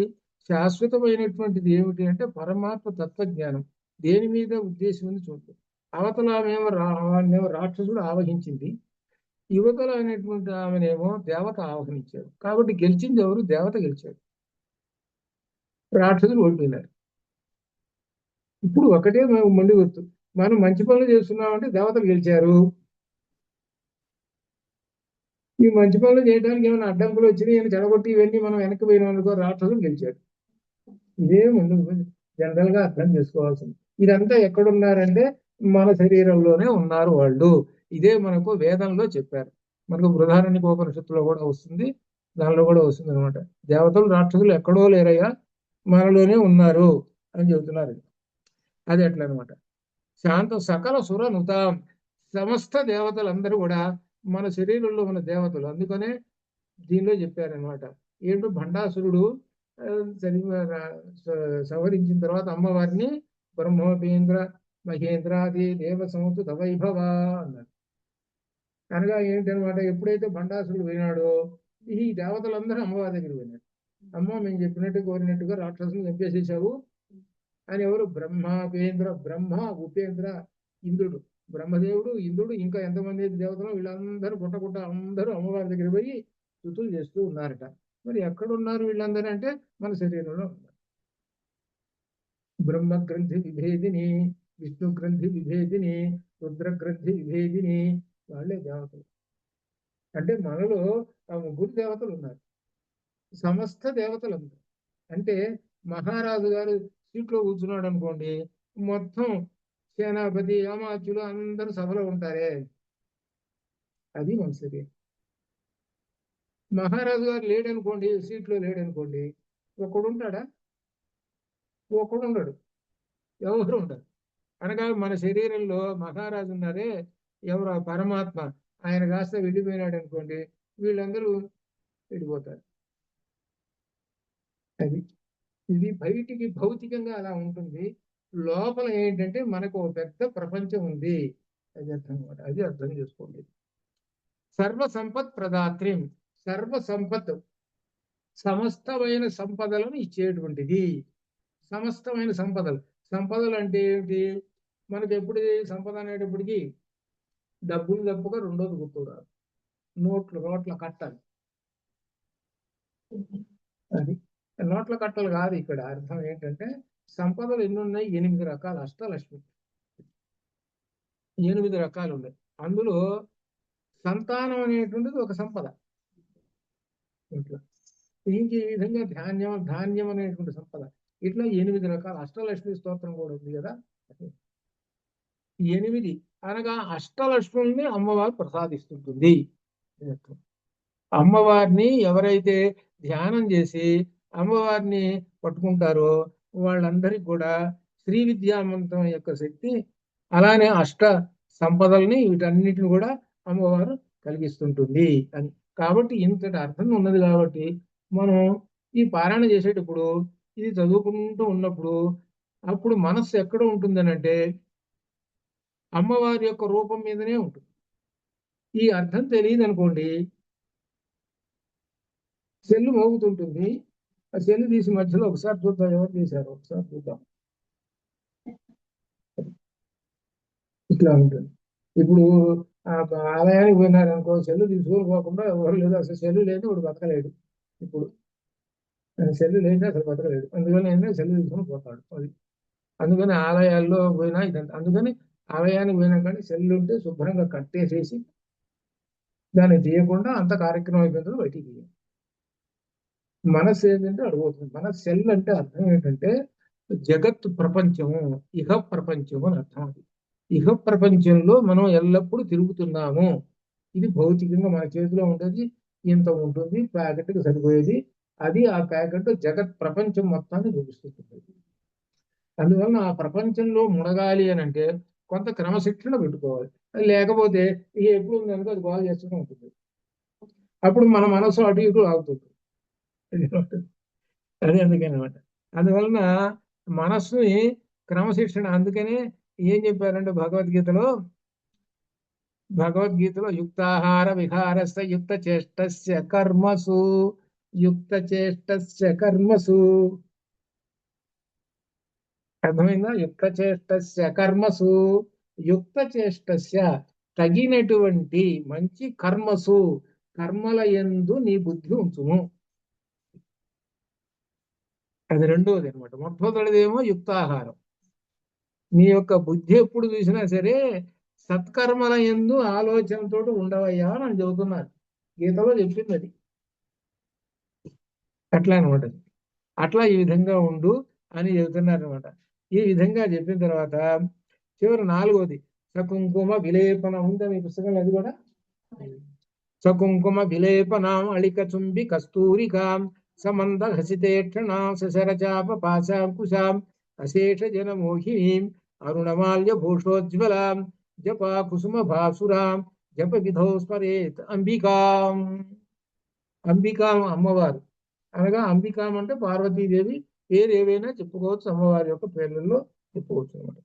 శాశ్వతమైనటువంటిది ఏమిటి అంటే పరమాత్మ తత్వజ్ఞానం. దేని మీద ఉద్దేశం ఉంది చూడండి. అవతల ఆమెనేమో రాక్షసుడు ఆవహించింది, యువతల అనేటువంటి ఆమెనేమో దేవత ఆవహించాడు. కాబట్టి గెలిచింది ఎవరు? దేవత గెలిచాడు, రాక్షసులు ఓడిపోయినారు. ఇప్పుడు ఒకటే మేము మండి గుర్తు, మనం మంచి పనులు చేస్తున్నామంటే దేవతలు గెలిచారు. ఈ మంచి పనులు చేయడానికి ఏమైనా అడ్డంకులు వచ్చినాయి అని చెడగొట్టి ఇవన్నీ మనం వెనక్కి పోయినామనుకో, రాక్షసులు గెలిచారు. ఇదే ముందు జనరల్ గా అర్థం చేసుకోవాల్సింది. ఇదంతా ఎక్కడున్నారంటే మన శరీరంలోనే ఉన్నారు వాళ్ళు. ఇదే మనకు వేదంలో చెప్పారు. మనకు బృహదారణ్యోపనిషత్తులో కూడా వస్తుంది, దానిలో కూడా వస్తుంది అనమాట. దేవతలు రాక్షసులు ఎక్కడో లేరయ్యా, మనలోనే ఉన్నారు అని చెబుతున్నారు. అది ఎట్లా అనమాట. శాంత సకల సుర నుతాం, సమస్త దేవతలందరూ కూడా మన శరీరంలో ఉన్న దేవతలు. అందుకనే దీనిలో చెప్పారనమాట. ఏంటో భండాసురుడు సంహరించిన తర్వాత అమ్మవారిని బ్రహ్మోపేంద్ర మహేంద్రాది దేవ సంస్థ వైభవ అన్నారు. అనగా ఏంటనమాట, ఎప్పుడైతే భండాసురుడు పోయినాడో ఈ దేవతలందరూ అమ్మవారి దగ్గర పోయినాడు. అమ్మ మేము చెప్పినట్టు కోరినట్టుగా రాక్షసులు చంపేసేసావు అని. ఎవరు? బ్రహ్మోపేంద్ర, బ్రహ్మ ఉపేంద్ర, ఇంద్రుడు, బ్రహ్మదేవుడు, ఇంద్రుడు, ఇంకా ఎంతమంది దేవతలు, వీళ్ళందరూ గుట్ట అందరూ అమ్మవారి దగ్గర పోయి స్తుతులు చేస్తూ ఉన్నారట. మరి ఎక్కడున్నారు వీళ్ళందరూ అంటే మన శరీరంలో ఉన్నారు. బ్రహ్మ గ్రంథి విభేదిని, విష్ణు గ్రంథి విభేదిని, రుద్ర గ్రంథి విభేదిని, వాళ్ళే దేవతలు. అంటే మనలో ఆ ముగ్గురు దేవతలు ఉన్నారు, సమస్త దేవతలు అందరూ. అంటే మహారాజు గారు సీట్లో కూర్చున్నాడు అనుకోండి, మొత్తం సేనాపతి అమాత్యులు అందరూ సభలో ఉంటారే, అది మన శరీరం. మహారాజు గారు లేడనుకోండి, సీట్లో లేడనుకోండి, ఒకడు ఉంటాడా? ఒకడు ఉండడు, ఎవరు ఉండరు. అనగా మన శరీరంలో మహారాజు ఉన్నారే, ఎవరు? పరమాత్మ. ఆయన కాస్త వెళ్ళిపోయినాడు అనుకోండి, వీళ్ళందరూ వెళ్ళిపోతారు. అది ఇది బయటికి భౌతికంగా అలా ఉంటుంది. లోపల ఏంటంటే మనకు ఒక పెద్ద ప్రపంచం ఉంది, అది అర్థం అనమాట. అది అర్థం చేసుకోండి. సర్వ సంపత్ ప్రదాత్రిం, సర్వ సంపత్, సమస్తమైన సంపదలను ఇచ్చేటువంటిది. సమస్తమైన సంపదలు, సంపదలు అంటే ఏమిటి? మనకు ఎప్పుడు సంపద అనేటప్పటికీ డబ్బులు తప్పక రెండోది గుర్తురాదు, నోట్ల కట్టలు. అది నోట్ల కట్టలు కాదు ఇక్కడ అర్థం. ఏంటంటే సంపదలు ఎన్ని ఉన్నాయి? 8 రకాలు. అష్టలక్ష్మి 8 రకాలు ఉన్నాయి. అందులో సంతానం అనేటువంటిది ఒక సంపద. ఇట్లా ఇంక ఈ విధంగా ధాన్యం అనేటువంటి సంపద. ఇట్లా 8 రకాల అష్టలక్ష్మి స్తోత్రం కూడా ఉంది కదా. 8 అనగా అష్టలక్ష్ముల్ని అమ్మవారు ప్రసాదిస్తుంటుంది. అమ్మవారిని ఎవరైతే ధ్యానం చేసి అమ్మవారిని పట్టుకుంటారో వాళ్ళందరికీ కూడా శ్రీ విద్యామంతం యొక్క శక్తి, అలానే అష్ట సంపదల్ని, వీటన్నిటిని కూడా అమ్మవారు కలిగిస్తుంటుంది అని. కాబట్టి ఇంతటి అర్థం ఉన్నది. కాబట్టి మనం ఈ పారాయణ చేసేటప్పుడు ఇది చదువుకుంటూ ఉన్నప్పుడు అప్పుడు మనస్సు ఎక్కడ ఉంటుందనంటే అమ్మవారి యొక్క రూపం మీదనే ఉంటుంది. ఈ అర్థం తెలియదు అనుకోండి, సెల్లు మోగుతుంటుంది, ఆ సెల్లు తీసి మధ్యలో ఒకసారి చూద్దాం, ఎవరు తీశారు ఒకసారి చూద్దాం, ఇట్లా ఉంటుంది. ఇప్పుడు ఆ ఆలయానికి పోయినారనుకో, సెల్లు తీసుకొని పోకుండా ఎవరు లేదు, అసలు సెల్లు లేదు ఇప్పుడు బతకలేడు. ఇప్పుడు సెల్లు లేదు అసలు బతకలేడు, అందుకని ఏంటంటే సెల్లు తీసుకొని పోతాడు. అది అందుకని ఆలయాల్లో పోయినా ఇదంతా. అందుకని ఆలయానికి పోయినా కానీ సెల్లు ఉంటే శుభ్రంగా కట్టేసేసి దాన్ని తీయకుండా అంత కార్యక్రమం అయిపోయిందో బయటికి తీయాలి. మనస్సు ఏంటంటే అడుగుతుంది. మన సెల్ అంటే అర్థం ఏంటంటే జగత్ ప్రపంచము, ఇహ ప్రపంచము అని అర్థం. అది ఇహ ప్రపంచంలో మనం ఎల్లప్పుడూ తిరుగుతున్నాము. ఇది భౌతికంగా మన చేతిలో ఉంటుంది, ఇంత ఉంటుంది, ప్యాకెట్కి సరిపోయేది. అది ఆ ప్యాకెట్ జగత్ ప్రపంచం మొత్తాన్ని చూపిస్తుంది. అందువలన ఆ ప్రపంచంలో మునగాలి అని అంటే కొంత క్రమశిక్షణ పెట్టుకోవాలి. లేకపోతే ఎప్పుడు ఉందనుకో అది గోల్ చేస్తూనే ఉంటుంది. అప్పుడు మన మనసు అటు ఇటు ఆగుతుంది. అదే అందుకని అనమాట. అందువలన మనస్సుని క్రమశిక్షణ, అందుకనే ఏం చెప్పారంటే భగవద్గీతలో యుక్తాహార విహారస్య యుక్త చేష్టస్య కర్మసు, యుక్త చేష్టస్య కర్మసు. అర్థమైందా? యుక్త చేష్టస్య కర్మసు, యుక్త చేష్టస్య తగినటువంటి మంచి కర్మసు, కర్మల యందు నీ బుద్ధి ఉంచుము. అది రెండోది అనమాట. మొట్టమొదటిదేమో యుక్తాహారం. నీ యొక్క బుద్ధి ఎప్పుడు చూసినా సరే సత్కర్మల యందు ఆలోచనతో ఉండవయ్యా అని చెబుతున్నారు. గీతలో చెప్పింది అది. అట్లా అనమాట. అట్లా ఈ విధంగా ఉండు అని చెబుతున్నారు అనమాట. ఈ విధంగా చెప్పిన తర్వాత చివరి నాలుగోది సకుంకుమ విలేపనం ఉందా మీ పుస్తకంలో? అది కూడా సకుంకుమ విలేపనాం అళిక చుంబి కస్తూరికాం సమంద హసితేక్షణాం సశరచాప పాశాంకుశాం అశేష జన మోహినీం అరుణమాల్య భూషోజ్వలాం జపా కుసుమ భాసురాం జప విధౌ స్మరేత్ అంబికాం. అంబికాం అమ్మవారు అనగా అంబికాం అంటే పార్వతీదేవి. పేరు ఏవైనా చెప్పుకోవచ్చు, అమ్మవారి యొక్క పేర్లలో చెప్పుకోవచ్చు అనమాట.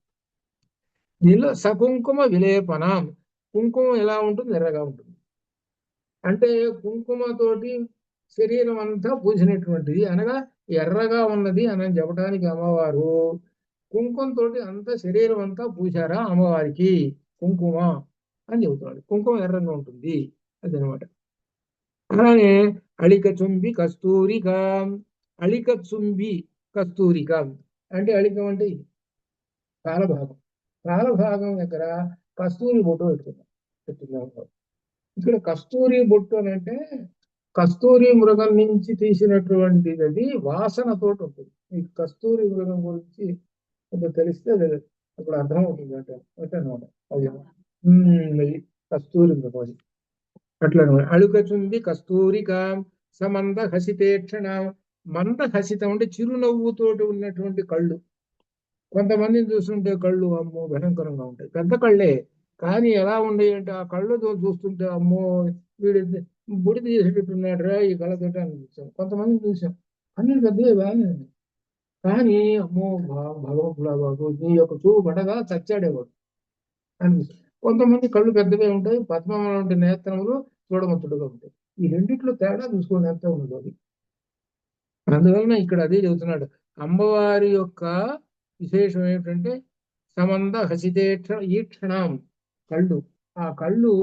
దీనిలో సకుంకుమ విలేపనం, కుంకుమ ఎలా ఉంటుంది? ఎర్రగా ఉంటుంది. అంటే కుంకుమతోటి శరీరం అంతా పూసినటువంటిది, అనగా ఎర్రగా ఉన్నది అని చెప్పడానికి అమ్మవారు కుంకుమతో అంతా శరీరం అంతా పూశారా అమ్మవారికి కుంకుమ అని చెబుతున్నాడు. కుంకుమ ఎర్రగా ఉంటుంది అదనమాట. అలానే అళిక చుంబి కస్తూరిక, అళిక చుంబి కస్తూరిక అంటే అళికం అంటే ఇది కాలభాగం. కాలభాగం దగ్గర కస్తూరి బొట్టు పెట్టుకున్నాం. ఇక్కడ కస్తూరి బొట్టు అని అంటే కస్తూరి మృగం నుంచి తీసినటువంటిది, అది వాసనతోటి ఉంటుంది. ఈ కస్తూరి మృగం గురించి కొంచెం తెలిస్తే అప్పుడు అర్థం అవుతుంది అనమాట. అది అది కస్తూరి మృగం. అది అట్లా అళుకచుంది కస్తూరిక సమంద హసితేక్షణ. మంద హసితం అంటే చిరునవ్వుతోటి ఉన్నటువంటి కళ్ళు. కొంతమందిని చూస్తుంటే కళ్ళు అమ్మో భయంకరంగా ఉంటాయి, పెద్ద కళ్ళే, కానీ ఎలా ఉండేవి అంటే ఆ కళ్ళతో చూస్తుంటే అమ్మో వీడి బుడిద చేసేటట్టున్నాడు రా ఈ కళ్ళతోటి అని చూసాం. కొంతమందిని చూసాం అన్ని పెద్దవి బాగానే ఉన్నాయి, కానీ అమ్మో భగవంతుడా బాబు నీ యొక్క చూపు పడగా చచ్చాడేవాడు అనిపిస్తుంది. కొంతమంది కళ్ళు పెద్దవే ఉంటాయి, పద్మములు ఉంటే నేత్రములు చూడముచ్చుడుగా ఉంటాయి. ఈ రెండిట్లో తేడా చూసుకోండి ఎంత ఉండదు అది. అందువలన ఇక్కడ అదే చెబుతున్నాడు. అమ్మవారి యొక్క విశేషం ఏమిటంటే సమంద హసితేక్ష ఈక్షణం, కళ్ళు. ఆ కళ్ళు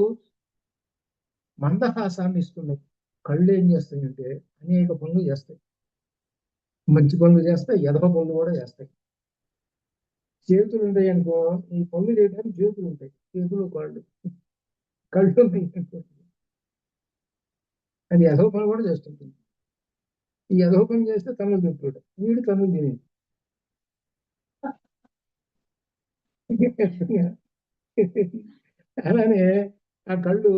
మందహాసాన్ని ఇస్తున్నాయి. కళ్ళు ఏం చేస్తాయంటే అనేక పనులు చేస్తాయి. మంచి పనులు చేస్తాయి, ఎదవ పనులు కూడా చేస్తాయి. చేతులు ఉంటాయి అనుకో, ఈ పనులు చేయడానికి చేతులు ఉంటాయి, చేతులు కాళ్ళు. కళ్ళు ఉంటాయి అనుకో, అది ఎదవ పని కూడా చేస్తుంటుంది. ఈ ఎదవ పని చేస్తే తనులు తింటాడు, వీడు తనులు తినేది. అలానే ఆ కళ్ళు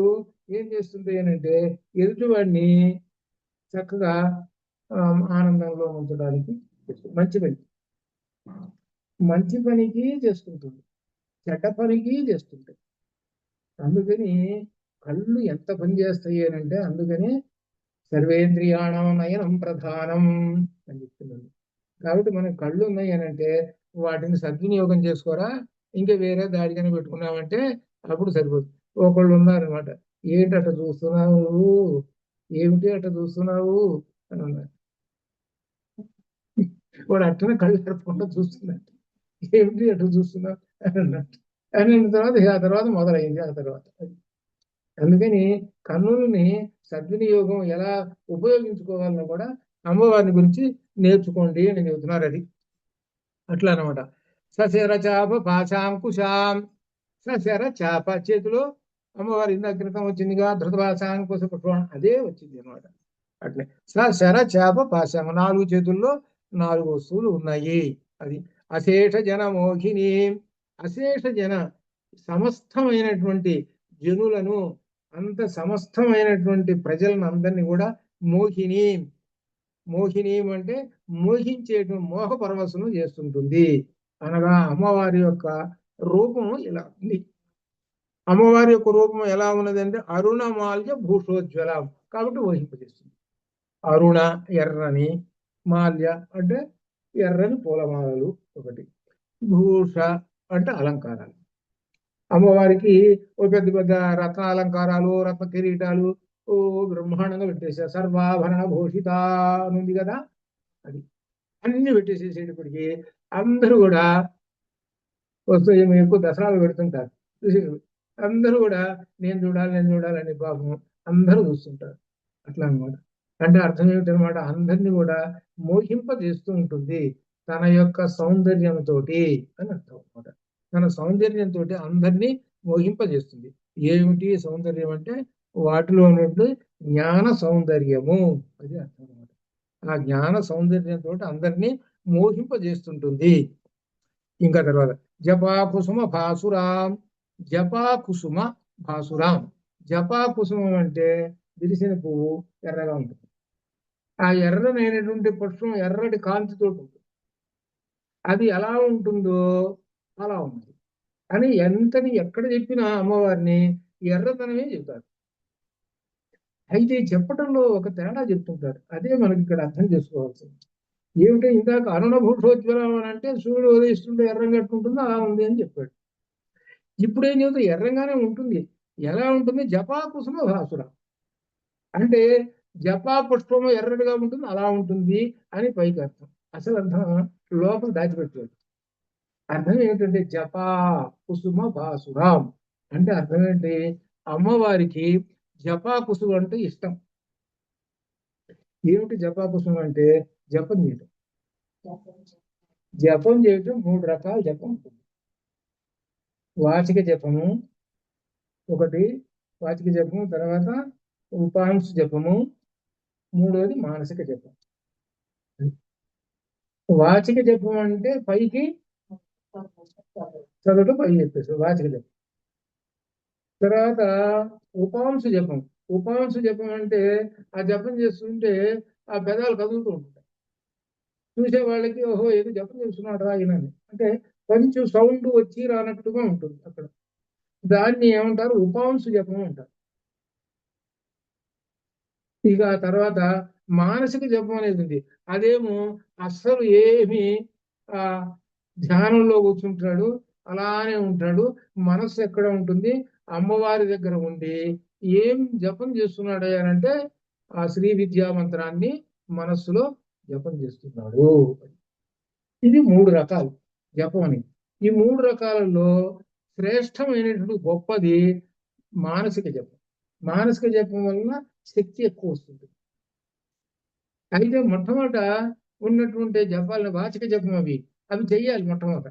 ఏం చేస్తుంటాయి అంటే ఎదుటివాడిని చక్కగా ఆనందంలో ఉంచడానికి మంచి పని, మంచి పనికి చేసుకుంటుంది, చెడ్డ పనికి చేస్తుంటాయి. అందుకని కళ్ళు ఎంత పని చేస్తాయి అని అంటే, అందుకని సర్వేంద్రియాణం నయనం ప్రధానం అని చెప్తున్నాను. కాబట్టి మనకు కళ్ళు ఉన్నాయి అని అంటే వాటిని సద్వినియోగం చేసుకోరా, ఇంకా వేరే దాడిగానే పెట్టుకున్నామంటే అప్పుడు సరిపోతుంది. ఒకళ్ళు ఉన్నారనమాట, ఏంటి అట్ట చూస్తున్నావు, ఏమిటి అట్ట చూస్తున్నావు అని అన్నారు. వాడు అట్టనే కళ్ళు జరపకుండా చూస్తున్నట్టు, ఏమిటి అట్ట చూస్తున్నావు అని అన్నట్టు. అని తర్వాత ఆ తర్వాత మొదలైంది ఆ తర్వాత. అందుకని కన్నులని సద్వినియోగం ఎలా ఉపయోగించుకోవాలని కూడా అమ్మవారిని గురించి నేర్చుకోండి అని చెబుతున్నారు. అది అట్లా అనమాట. సశర చాప పాశాంకుశాం, సశర చాప చేతిలో అమ్మవారి ఇందాక క్రితం వచ్చిందిగా ధృతపాశాంకుశ పుష్పం, అదే వచ్చింది అనమాట. అట్లే సశర చాప పాశాం, 4 చేతుల్లో 4 వస్తువులు ఉన్నాయి. అది అశేష జన మోహిని, అశేష జన సమస్తమైనటువంటి జనులను, అంత సమస్తమైనటువంటి ప్రజలను అందరినీ కూడా మోహిని, మోహిని అంటే మోహించేటువంటి మోహ పరవశనం చేస్తుంటుంది. అనగా అమ్మవారి యొక్క రూపము ఇలా ఉంది. అమ్మవారి యొక్క రూపం ఎలా ఉన్నది అంటే అరుణమాల్య భూషోజ్వలం, కాబట్టి మోహింపజేస్తుంది. అరుణ ఎర్రని, మాల్య అంటే ఎర్రని పూలమాలలు ఒకటి, భూష అంటే అలంకారాలు. అమ్మవారికి ఓ పెద్ద పెద్ద రత్న అలంకారాలు, రత్న కిరీటాలు ఓ బ్రహ్మాండంగా పెట్టేసారు. సర్వాభరణ భూషిత అని ఉంది కదా, అది అన్ని పెట్టేసేసేటప్పటికి అందరూ కూడా వస్తూ ఎక్కువ దసరాలు పెడుతుంటారు. అందరూ కూడా నేను చూడాలని పాపం అందరూ చూస్తుంటారు. అట్లా అనమాట. అంటే అర్థం ఏమిటనమాట, అందరినీ కూడా మోహింపజేస్తూ ఉంటుంది తన యొక్క సౌందర్యంతో అని అర్థం అనమాట. తన సౌందర్యంతో అందరినీ మోహింపజేస్తుంది. ఏమిటి సౌందర్యం అంటే వాటిలో ఉన్నట్టు జ్ఞాన సౌందర్యము, అది అర్థం అనమాట. ఆ జ్ఞాన సౌందర్యంతో అందరినీ మోహింపజేస్తుంటుంది. ఇంకా తర్వాత జపాకుసుమ భాసురాం, జపాకుసుమ భాసురాం. జపాకుసుమం అంటే విరిసిన పువ్వు ఎర్రగా ఉంటుంది. ఆ ఎర్రనైనటువంటి పుష్పం ఎర్రటి కాంతితో ఉంటుంది. అది ఎలా ఉంటుందో అలా ఉంది అని ఎంతని ఎక్కడ చెప్పినా అమ్మవారిని ఎర్రతనమే చెబుతారు. అయితే చెప్పటంలో ఒక తేడా చెప్తుంటారు. అదే మనకి ఇక్కడ అర్థం చేసుకోవాల్సింది. ఏమిటో ఇందాక అరుణభూషోజ్వలం అని అంటే సూర్యుడు ఉదయిస్తుంటే ఎర్రంగా ఎట్టుంటుందో అలా ఉంది అని చెప్పాడు. ఇప్పుడు ఏం చెబుతా, ఎర్రంగానే ఉంటుంది. ఎలా ఉంటుంది? జపా కుసుమ భాసుర అంటే జపా పుష్పము ఎర్రగా ఉంటుంది, అలా ఉంటుంది అని పైకి అర్థం. అసలు అర్థం లోపల దాచిపెట్టాడు. అర్థం ఏమిటంటే జపా కుసుమ భాసురాం అంటే అర్థం ఏంటి, అమ్మవారికి జపా కుసుమ అంటే ఇష్టం. ఏమిటి జపా కుసుమ అంటే జపం చేయటం. జపం చేయటం 3 రకాల జపం ఉంటుంది. వాచిక జపము ఒకటి, వాచిక జపము, తర్వాత ఉపాంశ జపము, మూడోది మానసిక జపం. వాచిక జపం అంటే పైకి చదవటం, పైకి చెప్పేసి వాచిక జపం. తర్వాత ఉపాంశ జపం. ఉపాంశ జపం అంటే ఆ జపం చేస్తుంటే ఆ పెదాలు కదులుతూ ఉంటాయి. చూసే వాళ్ళకి ఓహో ఏదో జపం చేస్తున్నాడు రా ఈయన అంటే కొంచెం సౌండ్ వచ్చి రానట్టుగా ఉంటుంది అక్కడ. దాన్ని ఏమంటారు? ఉపాంశ జపం అంటారు. ఇక తర్వాత మానసిక జపం అనేది ఉంది. అదేమో అస్సలు ఏమి ఆ ధ్యానంలో కూర్చుంటాడు, అలానే ఉంటాడు. మనస్సు ఎక్కడ ఉంటుంది? అమ్మవారి దగ్గర ఉండి ఏం జపం చేస్తున్నాడు అంటే ఆ శ్రీ విద్యా మంత్రాన్ని మనస్సులో జపం చేస్తున్నాడు. ఇది 3 రకాలు జపం అని. ఈ 3 రకాలలో శ్రేష్టమైనటువంటి గొప్పది మానసిక జపం. మానసిక జపం వలన శక్తి ఎక్కువ వస్తుంది. అయితే మొట్టమొదట ఉన్నటువంటి జపాలను వాచిక జపం అవి చెయ్యాలి. మొట్టమొదట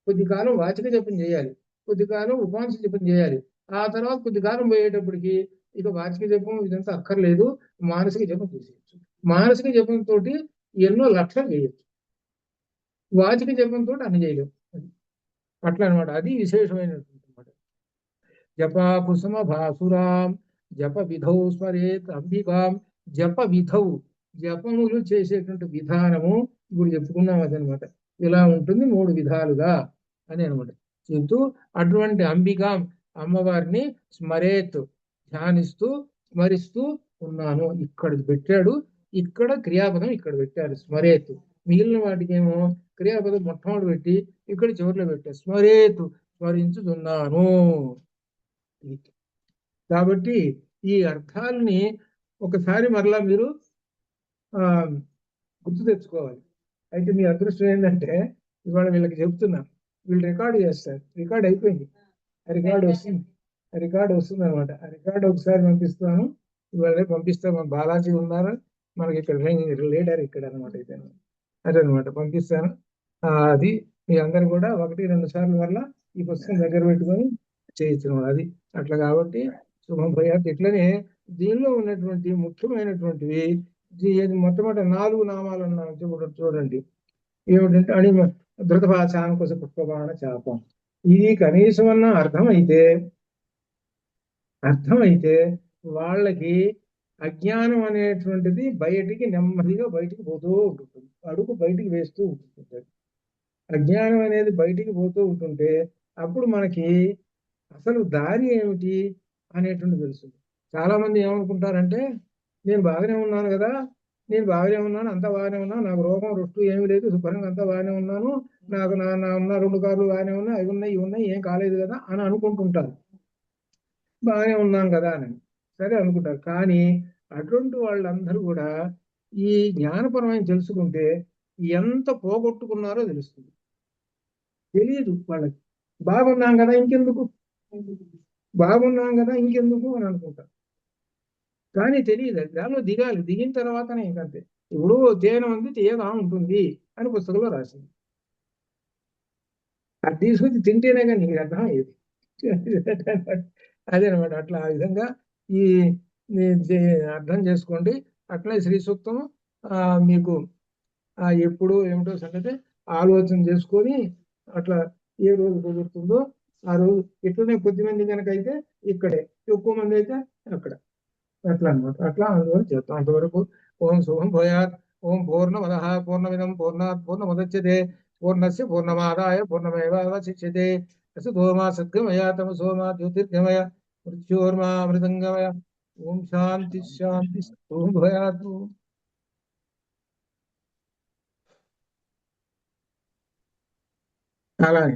కొద్ది కాలం వాచిక జపం చేయాలి, కొద్ది కాలం ఉపాంశ జపం చేయాలి. ఆ తర్వాత కొద్ది కాలం పోయేటప్పటికి ఇక వాచిక జపం ఇదంతా అక్కర్లేదు, మానసిక జపం చేసేయచ్చు. మానసిక జపంతో ఎన్నో లక్షలు చేయొచ్చు, వాచిక జపంతో అన్ని చేయలేము. అట్లా అనమాట. అది విశేషమైనటువంటి మాట. జపా కుసుమ భాసురాం జప విధౌ స్మరేత్ అంబికాం. జప విధౌ, జపములు చేసేటువంటి విధానము ఇప్పుడు చెప్పుకున్నాం అదనమాట. ఇలా ఉంటుంది 3 విధాలుగా అని అనమాట చెబుతూ, అటువంటి అంబికాం అమ్మవారిని స్మరేత్ ధ్యానిస్తూ స్మరిస్తూ ఉన్నాను. ఇక్కడ పెట్టాడు, ఇక్కడ క్రియాపదం ఇక్కడ పెట్టారు స్మరేత్. మిగిలిన వాటికేమో క్రియాపదం మొట్టమొదటి పెట్టి ఇక్కడ చివరిలో పెట్టారు స్మరేత్, స్మరించుతున్నాను. కాబట్టి ఈ అర్థాలని ఒకసారి మరలా మీరు గుర్తు తెచ్చుకోవాలి. అయితే మీ అదృష్టం ఏంటంటే ఇవాళ వీళ్ళకి చెప్తున్నా, వీళ్ళు రికార్డు చేస్తారు. రికార్డ్ అయిపోయింది, ఆ రికార్డు వస్తుంది అనమాట. ఆ రికార్డు ఒకసారి పంపిస్తాను, ఇవాళ పంపిస్తాను. మన బాలాజీ ఉన్నారు మనకి ఇక్కడ లీడర్ ఇక్కడ అనమాట. అయితే అదనమాట పంపిస్తాను. అది మీ అందరు కూడా 1-2 సార్లు వల్ల ఈ పుస్తకం దగ్గర పెట్టుకొని చేయించడం అది అట్లా. కాబట్టి శుభం భయాత్. ఇట్లనే దీనిలో ఉన్నటువంటి ముఖ్యమైనటువంటివి మొట్టమొదటి 4 నామాలు చూడండి. ఏమిటంటే ధృతపాశాంకుశ పుష్పబాణ చాపం. ఇది కనీసం అన్న అర్థమైతే వాళ్ళకి అజ్ఞానం అనేటువంటిది నెమ్మదిగా బయటికి పోతూ ఉంటుంది, అడుగు బయటికి వేస్తూ ఉంటుంది. అజ్ఞానం అనేది బయటికి పోతూ ఉంటుంటే అప్పుడు మనకి అసలు దారి ఏమిటి అనేటువంటి తెలుస్తుంది. చాలా మంది ఏమనుకుంటారంటే, నేను బాగానే ఉన్నాను కదా, నేను బాగానే ఉన్నాను, అంతా బాగానే ఉన్నాను, నాకు రోగం రొట్టు ఏమీ లేదు, శుభ్రంగా అంతా బాగానే ఉన్నాను, నాకు నా ఉన్న 2 కార్లు బాగానే ఉన్నాయి, అవి ఉన్నాయి ఇవి ఉన్నాయి, ఏం కాలేదు కదా అని అనుకుంటుంటారు. బాగానే ఉన్నాం కదా అని సరే అనుకుంటారు. కానీ అటువంటి వాళ్ళందరూ కూడా ఈ జ్ఞానపరమైన తెలుసుకుంటే ఎంత పోగొట్టుకున్నారో తెలుస్తుంది. తెలియదు వాళ్ళకి. బాగున్నాం కదా ఇంకెందుకు, బాగున్నాం కదా ఇంకెందుకు అని అనుకుంటారు. కానీ తెలియదు, దానిలో దిగాలి, దిగిన తర్వాతనే ఇంకంతే. ఇప్పుడు తేనె ఉంది తీయగా ఉంటుంది అని పుస్తకంలో రాసింది, అది తీసుకొచ్చి తింటేనే కానీ నీకు అర్థం అయ్యేది. అదేనమాట. అట్లా ఆ విధంగా ఈ అర్థం చేసుకోండి. అట్లే శ్రీ సూక్తం మీకు ఎప్పుడు ఏమిటో సంగతి ఆలోచన చేసుకొని అట్లా ఏ రోజు కుదురుతుందో ఆ రోజు ఇట్లనే కొద్దిమంది కనుక అయితే ఇక్కడే, ఎక్కువ మంది అయితే అక్కడ, అట్లా అనమాట. అట్లా అందువల్ల చేస్తాం. అంతవరకు ఓం శుభం భూయాత్. ఓం పూర్ణమద పూర్ణమిదం పూర్ణాత్ పూర్ణముదచ్యతే పూర్ణస్య పూర్ణమాదాయ పూర్ణమేవావశిష్యతే. అసతో మా సద్గమయ తమసో మా జ్యోతిర్గమయ మృత్యోర్మా మృతంగమయ. ఓం శాంతి శాంతి. ఓం భూయాత్. అలాగే.